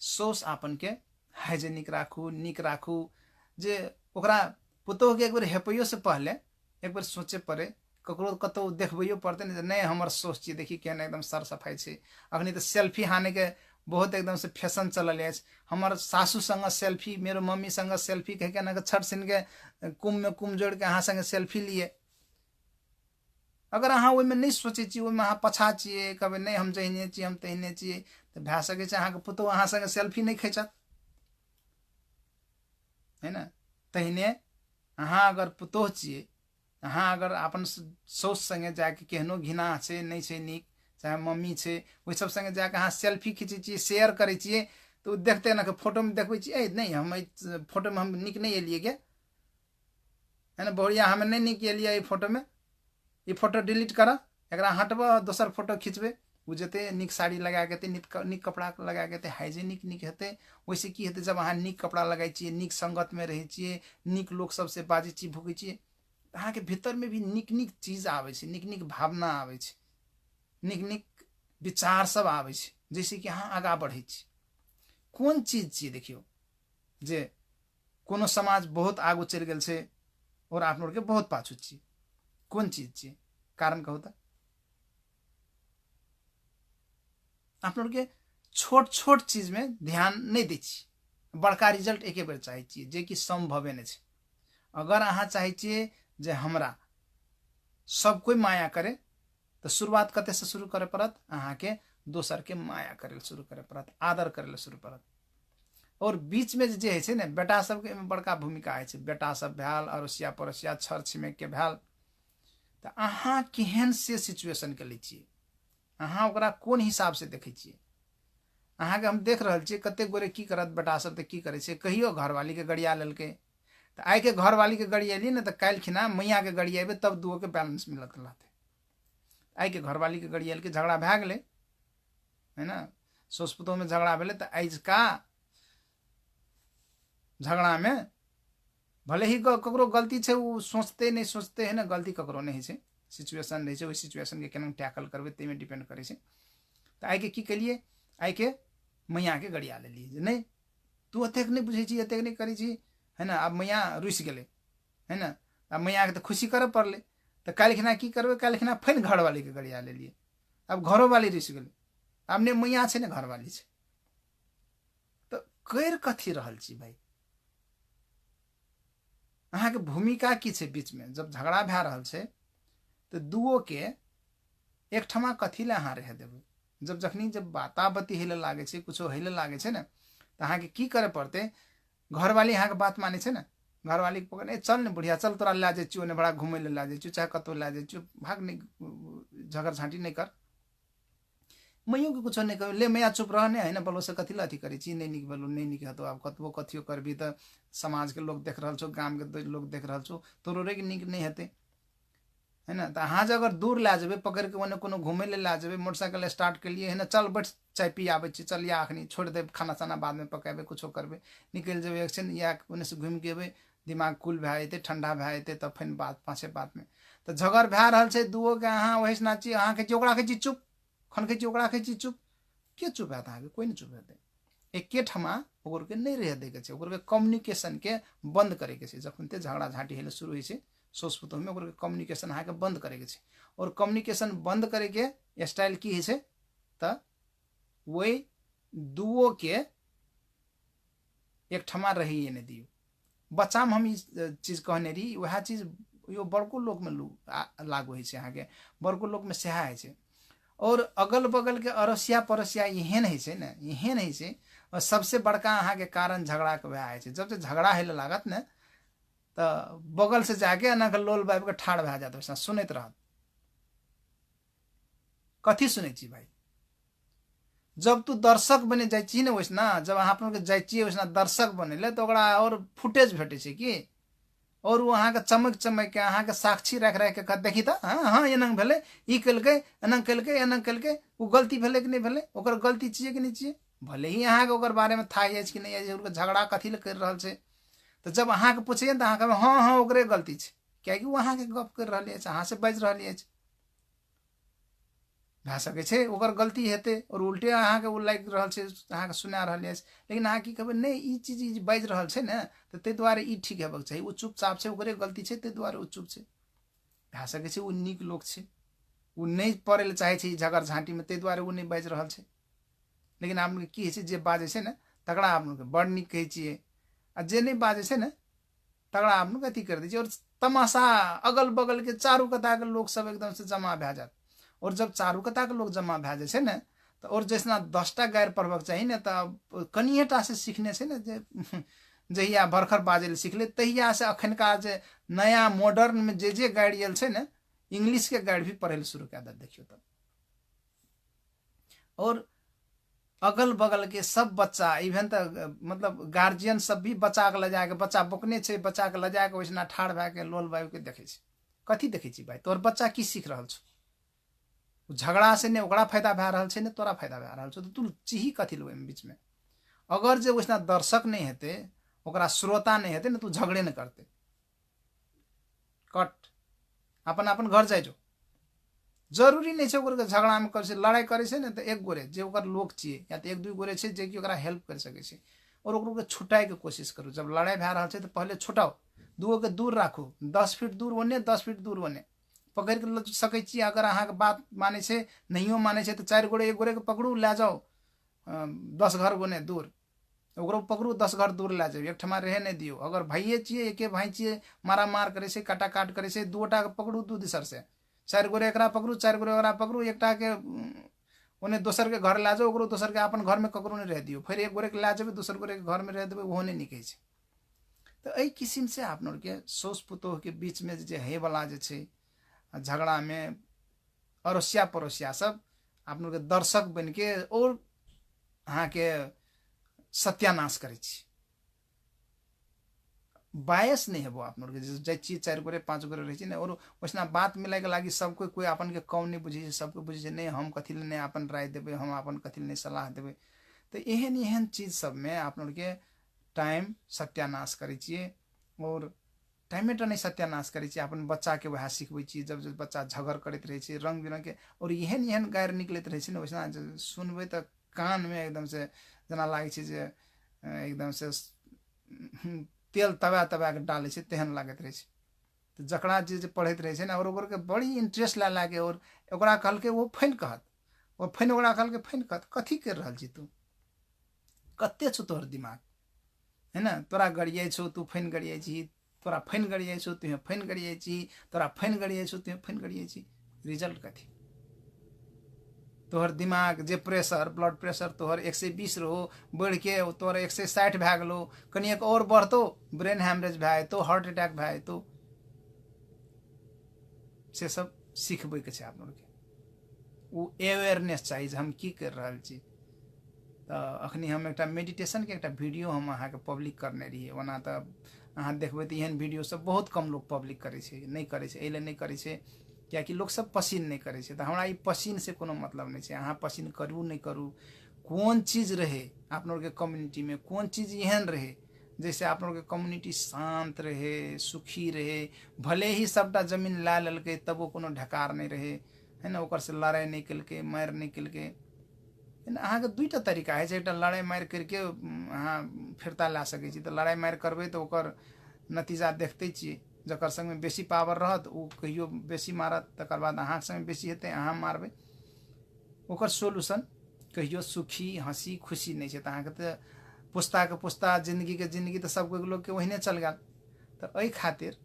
सौस आपन के हाइजेनिक राखू, नीक राखू, जे ओकरा पुतोह के एक बेर हेपैयो से पहले एक बेर सोचे पड़े, ककरो कतौ देखबैयो पड़ते नहीं हमर सौस छी देखी केहन एकदम सर सफाई छै। अखनी तो सेल्फी हाने के बहुत एकदम से फैशन चलल है। हमर सासू संग सेल्फी, मेरो मम्मी संग सेल्फी कह के ना छठ सिन के कुम में कुम जोड़ के अहाँ संगे सेल्फी लिए। अगर अहाँ ओहिमे नहीं सोचे छी, ओहिमे अहाँ पछा छिए, कहबै नहीं हम जहिने छी हम तहिने छिए, तो भए सकै छै अहाँके पुतोह अहाँ संगे सेल्फी नहीं खींचत, है ना। तहिने अहाँ अगर पुतोह छिए, अहाँ अगर अपन सौस संगे जाके केहनो घिना छै नहीं छै नीक, चाहे मम्मी छै ओहि सब संगे जाके अहाँ सेल्फी खींचे छिए, शेयर करे छिए, तो देखते ना कि फोटो में देखबै छी ए नहीं हम फोटो में हम नीक नहीं एलिए गे, है ना, बढ़िया हमें नहीं नीक एलिए फोटो में, ये फोटो डिलीट कर, एकरा हटबह दोसर फोटो खींचबे, ओ जते नीक साड़ी लगा के नीक कपड़ा लगा के हाइजेनिक नीक हेतै। वैसे की हेतै, जब अहाँ नीक कपड़ा लगाई छिए, नीक संगत में रहे छिए, नीक लोग सबसे बाजै छी भूकै छिए, अहाँके भीतर में भी नीक नीक चीज आबै छै, नीक नीक भावना आबै छै, नीक नीक विचार सब आबै छै, जैसे कि अहाँ आगा बढ़ै छी। कोन चीज छिए देखियो, जे कोनो समाज बहुत आगू चलि गेल छै और आप लोग के बहुत पाछू छी, कोन चीज छिए, कारण कहू तो। आप लोग के छोट छोट चीज में ध्यान नहीं दै छी, बड़का रिजल्ट एके बेर चाहे छिए, जे कि संभवे नहीं छै। अगर अहाँ चाहे छिए जे हमरा सब कोई माया करे, तो शुरुआत कते से शुरू करे पड़त, अहाँ के दोसर के माया करे शुरू करे पड़त, आदर करे शुरू पड़त। और बीच में जे है ने बेटा सबके बड़का भूमिका है, बेटा सब भेल, अड़ोसिया पड़ोसिया छर छिमेक के भेल, तो अहाँ केहन से सिचुएशन के लै छिए, अहाँ ओकरा कोन हिसाब से देखे छिए। अहाँ के हम देख रहल छिए कते गोरे की करत, बेटा सब तो की करे छे, कहियो घरवाली के गड़िया लेलके, तो आई के घरवाली के गड़ियली ना, तो काल्हि खिना मैया के गड़ियेबे, तब दुओ के बैलेंस मिलत रहते। आई के घरवाली के गड़ियल के झगड़ा भए गेलै, है ना, सौस पुतोह में झगड़ा भेलै, तो आइजका झगड़ा में भले ही ककरो गलती छै, वो सोचते नहीं सोचते है ना, गलती ककरो नहीं छै, सिचुएशन रहे छै, ओहि सिचुएशन के केना टैकल करबे ते में डिपेंड करे छै। तो आई के की केलिए, आई के मैया के गड़िया लेलिए, नहीं तू एतेक नहीं बुझे छी, एतेक नहीं करी छी, है ना। अब मैया रुस गेले, है ना, अब मैया के तो खुशी करे पड़ले, तो काल्हि खिना की करबे, काल्हि खिना फेन घरवाली के गड़िया ले लिए, अब घरो वाली रुस गेले, अब ने मैया छै ने घरवाली छै, तो कर कथी रहल छी भाई। अहाँ के भूमिका की छै बीच में, जब झगड़ा भए रहल छै, तो दुओ के एक ठमा कथी ले अहाँ रह देबै। जब जखनी जब बाताबती हिले लागे छै, कुछो हिले लागे छै ना, तो अहाँ के की करे पड़ते, घरवाली अहाँ के बात माने छै ना, घरवाली के पकड़ चल ने बुढ़िया, चल तोरा ला जाइ ओने बड़ा घूमे ले ला जाइ, चाहे कतौ ला जाइ, भाग नहीं झगड़ झाँटी नहीं कर। मैयों के कुछ नहीं कर, ले मैया चुप रहने है ना, बलो से कथी ला अथी करे छी, नहीं निक बलो नहीं निक हतो, अब कतबो कथियो करबी तो समाज के लोग देख रहल छो, गाम के लोग देख रहल छो, तोरो रे के निक नहीं हेते, है ना। तो अहाँ अगर दूर ला जेबे, पकड़ के ओने कोनो घूमे ले ला जेबे, मोटरसाइकिल स्टार्ट के लिए, है ना, चल बैठ चाय पी आबै छी, चल या अखनी छोड़ दे, खाना साना बाद में पकेबे, कुछो करबे, निकल जेबे एक्शन, या ओने से घूम के एबे, दिमाग कूल भए जेते, ठंडा भए जेते, तब फिर बात पाछे बात में तो झगड़ भए रहल छै दुओ के, अहाँ वही नाची, अहाँ के ओकरा के छी चुप, खन के ओकरा के छी चुप, के चुप है, अहाँ के कोई नहीं चुप हेते। एके ठमा ओकर के नहीं रह दे के छै, ओकर के कम्युनिकेशन के बंद करे के छै। जखन ते झगड़ा झाँटी हेले शुरू होइ छै सौस पुतोह में, ओकर के कम्युनिकेशन अहाँ के बंद करे के छै। और कम्युनिकेशन बंद करे के स्टाइल की है, त वही दुओ के एक ठमा रहिए नहीं दियो। बच्चा में हम चीज कहने रही, वह चीज यो बड़को लोग में लागू है, अहाँ के बड़को लोग में सेहा है। और अगल बगल के अड़ोसिया पड़ोसिया एहन है ना, एहन है, और सबसे बड़का अहाँ के कारण झगड़ा के वह है। जब से झगड़ा हेले लागत ने, तो बगल से जाके ना के लोल बाब के ठाड़ भए जात, वैसा सुनत रहत। कथी सुनै छी भाई, जब तू दर्शक बने जाइ छी ने वैसना, जब अहाँ अपन जाइ छियै वैसना दर्शक बने तो ओकरा और फुटेज भेटे छै कि, और वो अहाँ के चमक चमक के अहाँ के साक्षी रख रख के देखी त हाँ हाँ एना भेले, ई कलके एना कलके एना कलके, वो गलती भेले कि नहीं भेले, ओकर गलती छियै कि नहीं छियै, भले ही अहाँ के ओकर बारे में था कि नहीं है, झगड़ा कथी ले कर रहल छै, तो जब अहाँ के पूछिए तो अहाँ कहबै हाँ हाँ ओकरे गलती छै, कियाकि वो अहाँ के गप कर रहल अछि, अहाँ से बाजि रहल अछि, भए सकै छै ओकर गलती हेतै और उल्टे अहाँ के वो लागि रहल छै, अहाँ के सुना रहल अछि, लेकिन अहाँ की कहबै नहीं ई चीज ई बाजि रहल छै ने, तो ताहि दुआरे ई ठीक हेबाक चाही, ओ चुपचाप छै, ओकरे गलती छै ताहि दुआरे ओ चुप छै, भए सकै छै ओ नीक लोक छै, ओ नहीं पड़ै ले चाहै छै झगड़ झाँटी में, ताहि दुआरे ओ नहीं बाजि रहल छै, लेकिन आप की होइ छै जे बाजै छै ने तकरा आप बड़ नीक कहै छियै, आ जे नहीं बाजै छै ने तकरा आप अथी कर दै छियै, और तमाशा अगल बगल के चारू कता के लोग सब एकदम से जमा भए जात, और जब चारू कता के लोग जमा भए जाइ छै ने तो और जैसना 10टा गारि पढ़बक चाही ने तो कनिएटा से सीखने छै ने, जे जहिया भरखर बाजे ले सीखले तहिया से अखनका जे नया मॉडर्न में जे गाड़ि आयल छै ने, इंग्लिश के गाड़ि भी पढ़े ले शुरू कए देत, देखियो तब, और अगल बगल के सब बच्चा इवन तक मतलब गार्जियन सब भी बच्चा के लजा के, बच्चा बोकने छै बच्चा के लजा के वैसना ठाढ़ भए के लोल बाबू के देखे छै, कथी देखे छी भाई, तोहर बच्चा की सीख रहल छौ, झगड़ा से ने ओकरा फायदा भए रहल छै ने तोरा फायदा भए रहल छौ, तो तू चिही कथी लो बीच में, अगर जे वैसना दर्शक नहीं हेते, ओकरा श्रोता नहीं हेते ने, तू झगड़े न करते, कट अपन अपन घर जाए जो, जरूरी नहीं छै ओकर झगड़ा में करे, लड़ाई करे छै ने तो एक गोरे जे ओकर लोक छियै या तो एक दू गोरे छै जे कि ओकरा हेल्प कर सके छै, और ओकरो के छुटाए के कोशिश करू, जब लड़ाई भए रहल छै तो पहले छुटाओ, दूगो के दूर राखू, 10 फीट दूर ओने 10 फीट दूर ओने पकड़ के ल सकै छी, अगर अहाँ के बात माने छै नहियो माने छै तो 4 गोरे एक गोरे के पकड़ू ले जाओ 10 घर ओने दूर, ओकरो पकड़ू 10 घर दूर ले जाओ, एक ठमा रहे नहीं दियो, अगर भाइये छियै एके भाई छियै मारा मार करे छै काटा काट करे छै, दूटा के पकड़ू दू दिसर से, 4 गोरे एकरा पकड़ू 4 गोरे ओकरा पकड़ू, एकटा के ओने दोसर के घर ले जाओ, ओकरो दोसर के अपन घर में ककरो नहीं रह दियो, फिर एक गोरे के ले जेबै दोसर गोरे के घर में रह देबै, ओहो नहीं निकै छै, तो एहि किसिम से आप के सौस पुतोह के बीच में जे हे वाला जे छै झगड़ा में अड़ोसिया पड़ोसिया सब आप के दर्शक बन के और अहाँ के सत्यानाश करे छी, बायस नहीं हेबो आप के जाइ छी 4 गोरे 5 गोरे रहे छी ने, और वैसना बात मिलाय के लागी सब कोई अपन के कम नहीं बुझे, सबको बुझे नहीं हम कथी ले नहीं अपन राय देवे, हम अपन कथी ले नहीं सलाह देवे, तो एहन एहन चीज सब में आप के टाइम सत्यानाश करे छिए, और टाइमेटा नहीं सत्यानाश करे छी, अपन बच्चा के वह सिखबै छी, जब जब बच्चा झगड़ करते रहे छै रंग बिरंग के, और एहन एहन गारि निकलैत रहे छै ने वैसना सुनबै तो कान में एकदम से जना लागे छै जे एकदम से तेल तबा तबा के डाले छै तेहन लागत रहे छै, तो जकरा जे पढ़ैत रहे छै ने और ओकर के बड़ी इंटरेस्ट ला लागे, और ओकरा कहलके वो फैन कहत, और फैन ओकरा कहलके फैन कहत, कथी कर रहल छी तू, कते छौ तोहर दिमाग है ना, तोरा गरियाई छौ तू फैन गरियाई छी, तोरा फैन गरियाई छौ तुहे फैन गरियाई छी, तोरा फैन गरियाई छौ तुहे फैन गरियाई छी, रिजल्ट कथी, तोहर दिमाग जे प्रेशर ब्लड प्रेशर तोहर 120 रहो बढ़ के तोहर 160 भए गेलो, कनिएक और बढ़तो ब्रेन हैमरेज भए जेतो, हार्ट अटैक भए जेतो, से सब सीखबै के छै आप लोग के, वो अवेयरनेस चाहिए हम की कर रहल छी, तो अखनी हम एक मेडिटेशन के एक वीडियो हम अहाँ के पब्लिक करने रहिए, ओना तो अहाँ देखबै तो एहन वीडियो सब बहुत कम लोग पब्लिक करे छै, नहीं करे छै, एहिले नहीं करे छै कियाकि लोग सब पसीन नहीं करे छै, तो हमरा ई पसीन से कोनो मतलब नहीं छै, अहाँ पसीन करू नहीं करू, कोन चीज रहे आप लोग के कम्युनिटी में, कोन चीज एहन रहे जैसे आप लोग के कम्युनिटी शांत रहे सुखी रहे, भले ही सबटा जमीन ला ललके तबो कोनो ढकार नहीं रहे है ना, ओकर से लड़ाई नहीं केलके मार नहीं केलके, अहाँ के दुईटा तरीका है, एक लड़ाई मार करके अहाँ फिरता ला सकै छी, तो लड़ाई मार करबै तो ओकर नतीजा देखते छियै, जकर संग में बेसी पावर रहत वो कहियो बेसी मारत, तकर बाद अहाँ संग में बेसी हेतै अहाँ मारबै, ओकर सोल्यूशन कहियो सुखी हंसी खुशी नहीं छै, तो अहाँ के तो पुस्ता के पुस्ता जिंदगी के जिंदगी तो सब लोग के ओहिने चल गया, तो एहि खातिर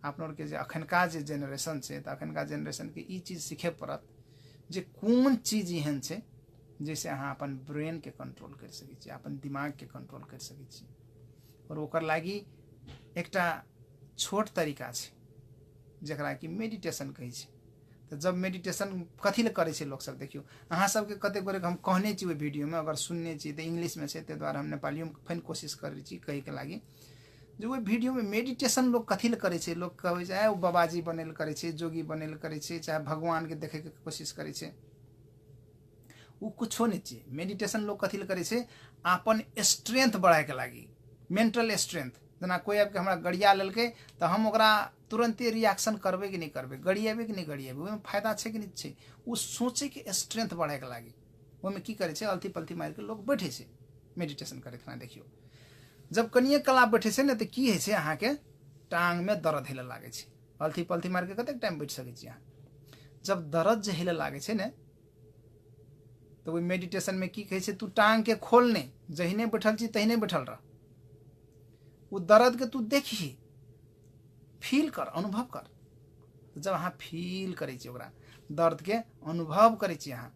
आप लोग के जे अखनका जे जेनरेशन छै, तो अखनका जेनरेशन के ई चीज सीखे पड़त जे कोन चीज एहन छै जैसे अहाँ अपन ब्रेन के कंट्रोल कर सकै छी, अपन दिमाग के कंट्रोल कर सकै छी, और ओकर लागी एकटा छोट तरीका छै जकरा कि मेडिटेशन कहै छै, तो जब मेडिटेशन कथी ले करे लोग सब देखियो अहाँ सबके कते गोरे हम कहने छी वीडियो में अगर सुनने छी तो इंग्लिश में से द्वारा हम नेपाली में फेन कोशिश करे छी कहे के लागी जो वीडियो में मेडिटेशन लोग कथी ले करे लोग कहे चाहे वो बाबाजी बनेल करे जोगी बनेल करे चाहे भगवान के देखे के कोशिश करे वो कुछो नहीं चाहिए। मेडिटेशन लोग कथी ले करे अपन स्ट्रेंथ बढ़ाए के लागी मेंटल स्ट्रेंथ जना कोई आपके हमरा गड़िया लेलके तो हम ओकरा तुरंते रिएक्शन करबे कि नहीं करबे गड़ियाबे कि नहीं गड़ियाबे ओहिमे फायदा छै कि नहीं छै वो सोचे के स्ट्रेंथ बढ़ाए के लागी ओहिमे की करे अलती पलती मार के लोग बैठे छै मेडिटेशन करे खाना देखियो जब कनिए कला बैठे छै ने तो की है अहाँ के टांग में दर्द हेले लागे छै अलती पलती मार के कते टाइम बैठ सके छी अहाँ जब दर्द जे हेले लागे छै ने तो वो मेडिटेशन में की कहे तू टांग के खोल नहीं जहिने बैठल छी तहिने बैठल रह वो दर्द के तू देखी फील कर अनुभव कर जब अहाँ फील करे दर्द के अनुभव करे अहाँ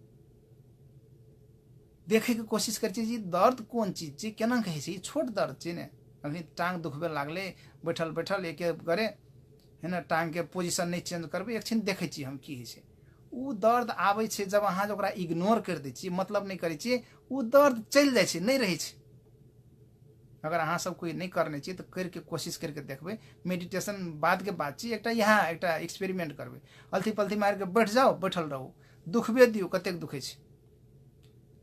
देखे के कोशिश करे दर्द कौन चीज छै केना कहे छोट दर्द छै ने अभी टांग दुखबे लागले बैठल बैठल एक करे है ना टांग के पोजीशन नहीं चेंज करबे एक देखे छी हम की है उ दर्द आवे छै जब अहाँ ओकरा इग्नोर कर दै छी मतलब नहीं करे छी उ दर्द चल जाए छै नहीं रहे छै। अगर अहाँ सब कोई नहीं करने चाहिए तो करके कोशिश करके देखबे मेडिटेशन बाद के बात छी एक यहाँ एक एक्सपेरिमेंट करबे अलती पलती मार के बैठ जाओ बैठल रहो दुखबे दियो कतेक दुखे छै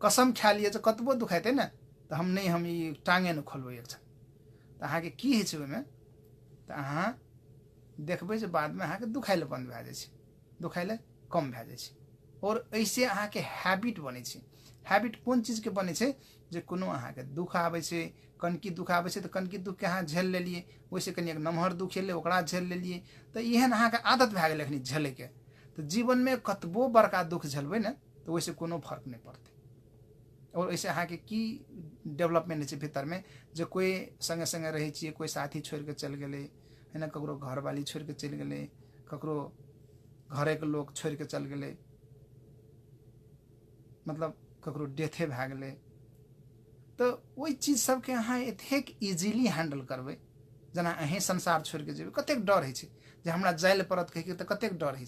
कसम खा लिए कतबो दुखाते ना तो हम नहीं हम ई टांगे न खोलबे एक तो अहाँ के की है छै ओहिमे तो अहाँ देखबे जे बाद में अहाँ के दुखाइले बंद भए जाए छै दुखाइले कम भए जाए छै और ऐसे अहाँ के हैबिट बने छै। हैबिट कोन चीज के बने छै जे कोनो अहाँ के दुख आवे छै कनकी दुख आवे छै तो कनकी दुख के अहाँ झेल लेलिए वैसे कनी एक नमहर दुख एले ओकरा झेल लेलिए तो एहन अहाँ के आदत भए गेल एखनी झेले के तो जीवन में कतबो बड़का दुख झेलबे ना तो वैसे कोनो फर्क नहीं पड़ते। और ऐसे अहाँ के की डेवलपमेंट छै भीतर में जो कोई संगे संगे रहे छिए कोई साथी छोड़ के चल गेले है ना ककरो घरवाली छोड़ के चल गेले ककरो घरे के लोग छोड़ के चल गेले मतलब ककरो डेथे भए गेले तो वही चीज सबके अहाँ एतेक इजीली हैंडल करबे जना अहें संसार छोड़ के जेबे कतेक डर है जे हमरा जाइल पड़त कहि के तो कतेक डर है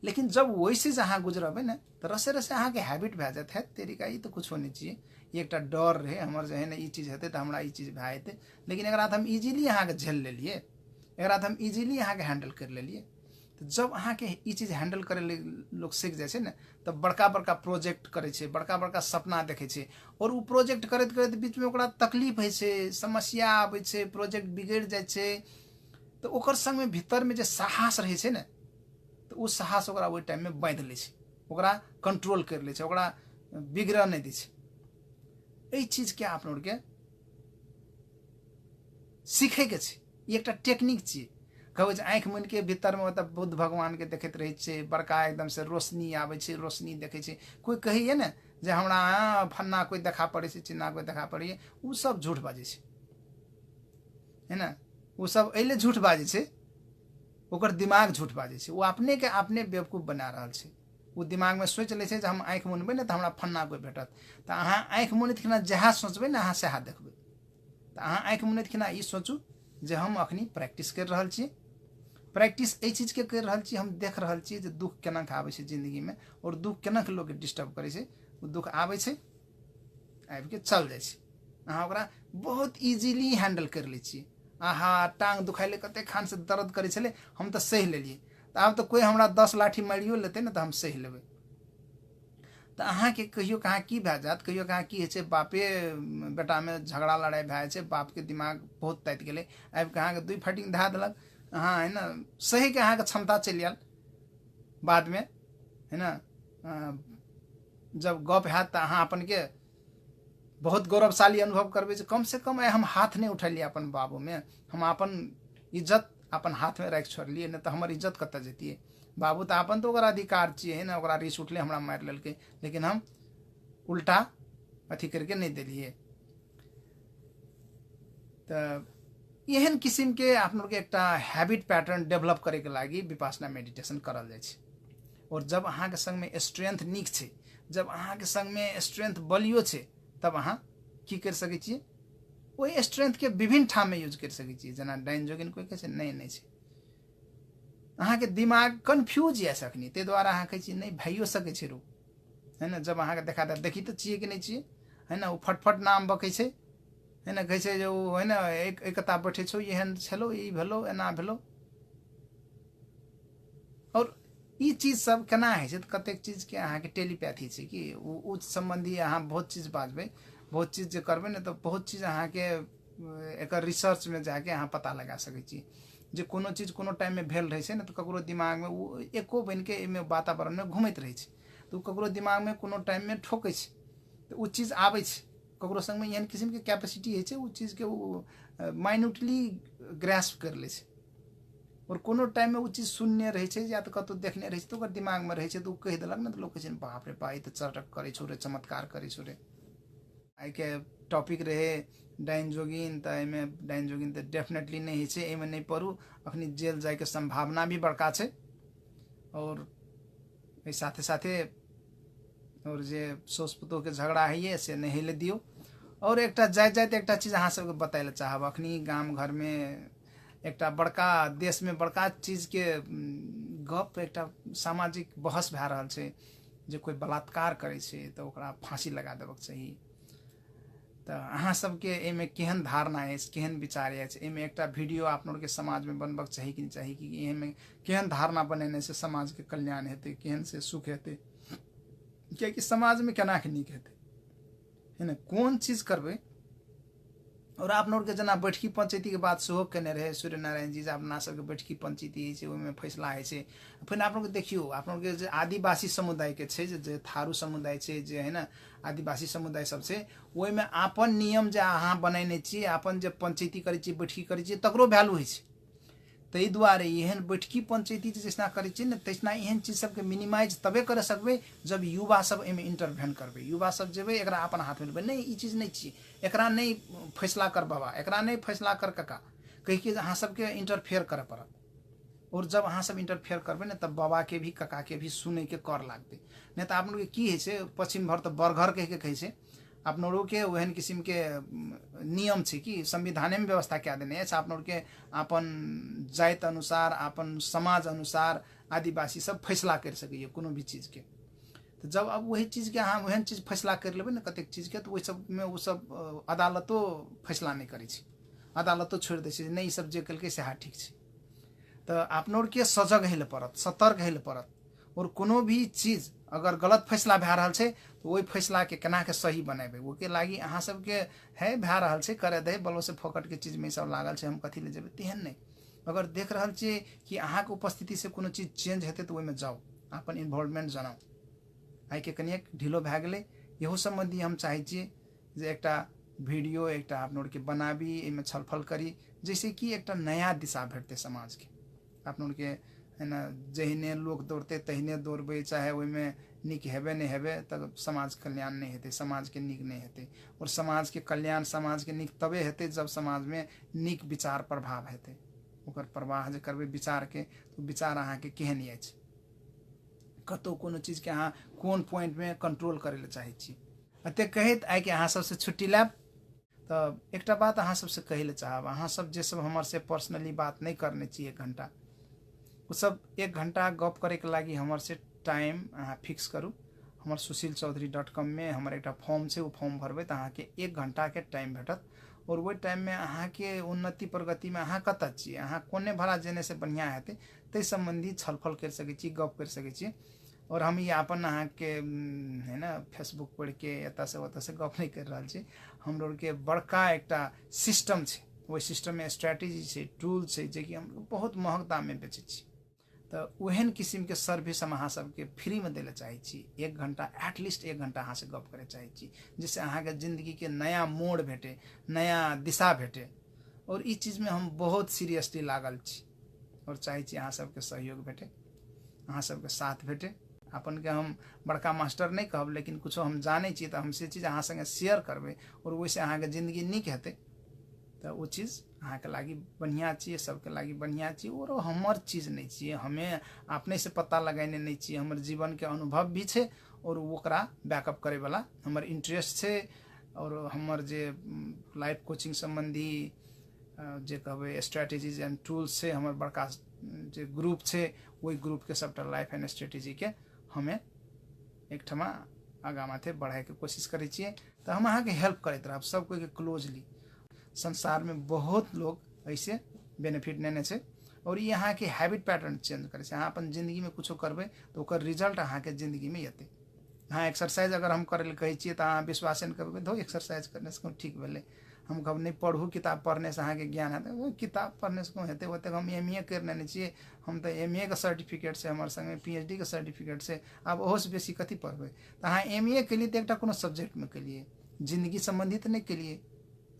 लेकिन जब वैसे से अहाँ गुजरबे ना तो रसे रसे अहाँ के हैबिट भए जात है तेरी का ई तो कुछ होने चाहिए ये एक डर रहे हमर जे है ना ई चीज हेते तो हमरा ई चीज भए जेते लेकिन एकरा हम इजीली अहाँ के झेल लेलिए एकरा हम इजीली अहाँ के हैंडल कर लेलिए तो जब अहाँ के ई चीज हैंडल करे लोग सीख जाए छै ना तो बड़का बड़का प्रोजेक्ट करे छै बड़का बड़का सपना देखे छै और वो प्रोजेक्ट करते करते बीच में ओकरा तकलीफ है छै समस्या आबै छै प्रोजेक्ट बिगड़ जाए छै तो ओकर संग में भीतर में जे साहस रहे छै ना तो उस साहस ओकरा ओइ टाइम में बांध ले छै ओकरा कंट्रोल कर ले छै ओकरा बिगड़ नहीं दै छै। एई चीज के आप लोग के सीखे के छै ई एकटा टेक्निक छियै कहबै आँख मुनि के भीतर में मतलब बुद्ध भगवान के देखते रहे छै बड़का एकदम से रोशनी आवे छै रोशनी देखे छै कोई कहिए ना जे हमरा फन्ना कोई देखा पड़े छै चिन्ना कोई देखा पड़े उ सब झूठ बाजे छै है ना उ सब एले झूठ बाजे छै ओकर दिमाग झूठ बाजे छै वो अपने के अपने बेवकूफ बना रहल छै वो दिमाग में सोच ले छै जे हम आँख मुनबे ना तो हमरा फन्ना कोई भेटत तो अहाँ आँख मुनैत खिना जहाँ सोचबे ना अहाँ सएह देखबै तो अहाँ आँख मुनैत खिना ई सोचू जे हम अखनी प्रैक्टिस कर रहल छी प्रैक्टिस ए चीज के कर रहल छी हम देख रहल छी जे दुख केना के आबै छै जिंदगी में और दुख केना के लोग डिस्टर्ब करे छै वो दुख आबै छै आबि के चल जाए छै अहाँ ओकरा बहुत इजीली हैंडल कर ले छी। आहा टांग दुखाइले कते खान से दर्द करे छले हम तो सही लेलिए तो आब तो कोई हमरा 10 लाठी मारियो लेते ना तो हम सही लेबै तो अहाँ के कहियो कहाँ की भए जात कहियो कहाँ की है बापे बेटा में झगड़ा लड़ाई भए छै बाप के दिमाग बहुत ताति गेले आबि के अहाँ के दुई फाइटिंग धा देलक अहाँ है ना सही के अहाँ के क्षमता चलि आयल बाद में है ना जब गप हैत तो अहाँ अपन के बहुत गौरवशाली अनुभव करबे कम से कम हम हाथ नहीं उठलिए अपन बाबू में हम अपन इज्जत अपन हाथ में राख छोड़लिए नहीं तो हमार इज्जत कत जतिए बाबू तो अपन तो अधिकार चाहिए है ना ओकरा रिस उठले हमरा मारि लेलकै लेकिन हम उल्टा अथी करके नहीं दिलिए तो एहन किस्म के आप लोग के एक हैबिट पैटर्न डेवलप करे के लागी विपासना मेडिटेशन करल जाए छै। और जब अहाँ के संग में स्ट्रेंथ नीक छै जब अहाँ के संग में स्ट्रेंथ बलियो छै तब अहाँ की कर सकै छियै ओहि स्ट्रेंथ के विभिन्न ठाम में यूज कर सकै छियै जना डाइन जोगिन कोई कहे छै नहीं नहीं छै अहाँ के दिमाग कन्फ्यूज या सखनी ते द्वारा अहाँ कहै छी नहीं भइयो सकै छै रू है ना। जब अहाँ के देखा दे देखी तो चाहिए कि नहीं चाहिए है ना, वो फटफट नाम बकै छै है ना, कहै छै जे ओ है ना एक एकता बैठे छौ एहन छलो ई भेलो एना भेलो। और ई चीज सब केना है छै, कतेक चीज के अहाँ के टेलीपैथी छै कि उ संबंधी अहाँ बहुत चीज बाजबै, बहुत चीज जे करबै ने तो बहुत चीज अहाँ के एकर रिसर्च में जाके अहाँ पता लगा सकै छी। जे कोनो चीज कोनो टाइम में भेल रहे छै ने तो ककरो दिमाग में वो एको बन के एमे वातावरण में घूमैत रहे छै, तो ककरो दिमाग में कोनो टाइम में ठोकै छै, तो उ चीज आबै छै ककरो संग में एहन किस्म के कैपेसिटी है छै उ चीज के उ माइन्यूटली ग्रास्प कर ले छै। और कोनो टाइम में उ चीज सुनने रहे छै या तो कतौ देखने रहे छै तो ओकर दिमाग में रहे छै, तो उ कह देलक ना तो लोग कहै छै बाप रे बा ई तो चटक करे छौ रे, चमत्कार करे छौ रे। आई के टॉपिक रहे डाइन जोगिन, तो एमे डाइन जोगिन तो डेफिनेटली नहीं है, एमे नहीं पढ़ू, अखनी जेल जाए के संभावना भी बड़का छै। और साथे साथे और जे सौस पुतोह के झगड़ा है से नहीं हेले दियो। और एकटा जाइत जाइत एकटा चीज अहाँ सबके बताइले चाहब, अखनी गाम घर में एकटा बड़का देश में बड़का चीज के गप, एकटा सामाजिक बहस भए रहल छै जे कोई बलात्कार करे छै तो ओकरा फांसी लगा देबक चाही। तो अहाँ सबके एमे केहन धारणा है, केहन विचार है, एमे एकटा वीडियो आप लोग के समाज में बनबक चाही कि नहीं चाही, कि एमे केहन धारणा बनेने से समाज के कल्याण हेतै, केहन से सुख हेतै, कियाकि समाज में केना के नीक हेतै है ना, कोन चीज करबै। और आप लोग के जना बैठकी पंचायती के बात सेहो केने रहे सूर्य नारायण जी, अपना सबके बैठकी पंचायती है ओहिमे फैसला है छै। फिर आप लोग देखियो आप लोग के जे आदिवासी समुदाय के छै, जे थारू समुदाय छै जे है ना आदिवासी समुदाय सब छै, ओहिमे आपन नियम जे अहाँ बनेने छी, आपन जे पंचायती करे छी बैठकी करे छी तकरो वैल्यू है छै। ताहि दुआरे एहन बैठकी पंचायती जैसना करे छी ने तैसना एहन चीज सबके मिनिमाइज तबे कर सकबै जब युवा सब एमे इंटरवेन करबै। युवा सब जेबै एकरा अपन हाथ में लेबै, नहीं ई चीज नहीं छी, एकरा नहीं फैसला कर बाबा, एकरा नहीं फैसला कर कका, कहि के अहाँ सबके इंटरफेयर करे पड़त। और जब अहाँ सब इंटरफेयर करबै ने तब बाबा के भी कका के भी सुनै के कर लागतै। नहीं तो आप लोग के की है छै, पश्चिम भर तो बरघर कह के कहै छै, आप लोग के ओहन किस्म के नियम छै कि संविधान में व्यवस्था क्या देने है, आप लोग के अपन जात अनुसार अपन समाज अनुसार आदिवासी सब फैसला कर सकै कोनो भी चीज के। तो जब अब वही चीज के अहाँ ओहन चीज फैसला कर लेबै ने कतेक चीज के, तो वही सब में वो सब अदालतो फैसला नहीं करे छै, अदालतो छोड़ दे छै, नहीं सब जे कलकै से हाँ ठीक छै। तो आप लोग के सजग हेले पड़त, सतर्क हेले पड़त। और कोनो भी चीज अगर गलत फैसला भए रहल छै तो वही फैसला के केना के सही बनेबै, वो के लागी अहाँ सबके है भए रहल छै करे दे बलो से फोकट के चीज में सब लागल छै, हम कथी ले जेबै तेहन नहीं। अगर देख रहल छी कि अहाँ के उपस्थिति से कोनो चीज चेंज हेतै तो ओहिमे जाउ, अपन इन्वॉल्वमेंट जनाउ। आई के कनिए ढिलो भए गेलै, इहो संबंधी हम चाहै छियै जे एकटा वीडियो एकटा आप लोग के बनाबी, एहिमे छलफल करी, जैसे कि एकटा नया दिशा भेटतै समाज के। आप लोग के है ना जहिने लोग दौड़ते तहिने दौड़बै, चाहे ओहिमे नीक हेबे नहीं हेबे तब समाज कल्याण नहीं हेतै, समाज के नीक नहीं हेतै। और समाज के कल्याण समाज के नीक तबे हेतै जब समाज में नीक विचार प्रभाव हेतै। ओकर प्रवाह जे करबै विचार के, तो विचार अहाँ के केहन अछि, कतौ कोनो चीज के अहाँ कोन पॉइंट में कंट्रोल करे ले चाहे छी। एते कहैत आइ के अहाँ सबसे छुट्टी लेब। तो एकटा बात अहाँ सबसे कहे ले चाहब, अहाँ सब जे सब हमर से पर्सनली बात नहीं करने छी 1 घंटा, वो सब 1 घंटा गप करे के लागी हमर से टाइम अहाँ फिक्स करू। हमर sushilchaudhary.com में हमर एक फॉर्म से, वो फॉर्म भरबै तो अहाँ के 1 घंटा के टाइम भेटत। और वही टाइम में अहाँ के उन्नति प्रगति में अहाँ कतऽ छी, अहाँ कोने भरा जेने से बढ़िया हेतै ताहि संबंधी छलफल कर सकै छी, गप कर सकै छी। और हम ये अपन अहाँ के है ना फेसबुक पढ़ के एतऽ से ओतऽ से गप नहीं कर रहा छी, हम लोग के बड़का एकटा सिस्टम छै, वही सिस्टम में स्ट्रैटेजी छै, टूल छै, जे कि हम बहुत महग दाम में बेचै छी। तो ओहन किस्म के सर्विस हम अहाँ सबके फ्री में देले चाहे छी। 1 घंटा एटलीस्ट 1 घंटा अहाँ से गप करे चाहे छी, जिससे अहाँ के जिंदगी के नया मोड़ भेटे, नया दिशा भेटे। और इस चीज में हम बहुत सीरियसली लागल छी और चाहे छी अहाँ सबके सहयोग भेटे, अहाँ सबके साथ भेटे। अपन के हम बड़का मास्टर नहीं कहब, लेकिन कुछो हम जाने छी तो हम से चीज अहाँ संगे शेयर करबै और वैसे अहाँ के जिंदगी नीक हेतै। तो वो चीज अहाँ के लागी बढ़िया चाहिए, सबके लागी बढ़िया चाहिए। और हमर चीज नहीं चाहिए, हमें अपने से पता लगाने नहीं चाहिए, हमर जीवन के अनुभव भी छै और ओकरा बैकअप करे वाला हमर इंटरेस्ट छै। और हमर जे लाइफ कोचिंग संबंधी जे कहबै स्ट्रैटेजीज एंड टूल्स छै, हमर बड़का जे ग्रुप छै ओहि ग्रुप के सबटा लाइफ एंड स्ट्रेटेजी के हमें एक ठमा आगा माथे बढ़ाए के कोशिश करै छियै। तो हम अहाँ के हेल्प करते रहब सब कोई के क्लोजली। संसार में बहुत लोग ऐसे बेनिफिट लेने छै और ये अहाँ के हैबिट पैटर्न चेंज करे छै। अहाँ अपन जिंदगी में कुछो करबे तो ओकर रिजल्ट अहाँ के जिंदगी में येते। हाँ एक्सरसाइज अगर हम करे कहे छियै तो अहाँ विश्वास नहीं करबे धो एक्सरसाइज करने से ठीक भेले। हम कब नहीं पढ़ू किताब पढ़ने से अहाँ के ज्ञान है वो किताब पढ़ने से कौन हेते ओते हम MA कर लेने छियै। हम तो MA के सर्टिफिकेट से हमारे संगे PhD के सर्टिफिकेट से अब ओहो से बेसी कथी पढ़बे। तो अहाँ MA के लिए तो एकटा कोनो सब्जेक्ट में के लिए जिंदगी संबंधित नहीं के लिए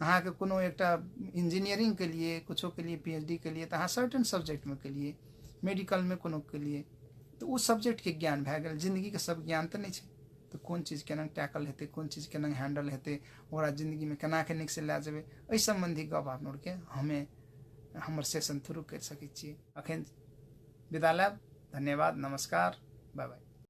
अहाँ के कोनो एकटा इंजीनियरिंग के लिए कुछो के लिए PhD के लिए तो अहाँ सर्टेन सब्जेक्ट में के लिए मेडिकल में कोनो के लिए तो उस सब्जेक्ट के ज्ञान भए गेल। जिंदगी के सब ज्ञान तो नहीं छै। तो कौन चीज केना टैकल हेतै कौन चीज केना हैंडल हेतै ओकरा जिंदगी में केना के नीक से लै जेबै एहि संबंधी गप आप के हमें हमर सेशन थ्रू कर सकै छियै। अखन विदा लेब। धन्यवाद, नमस्कार, बाय बाय।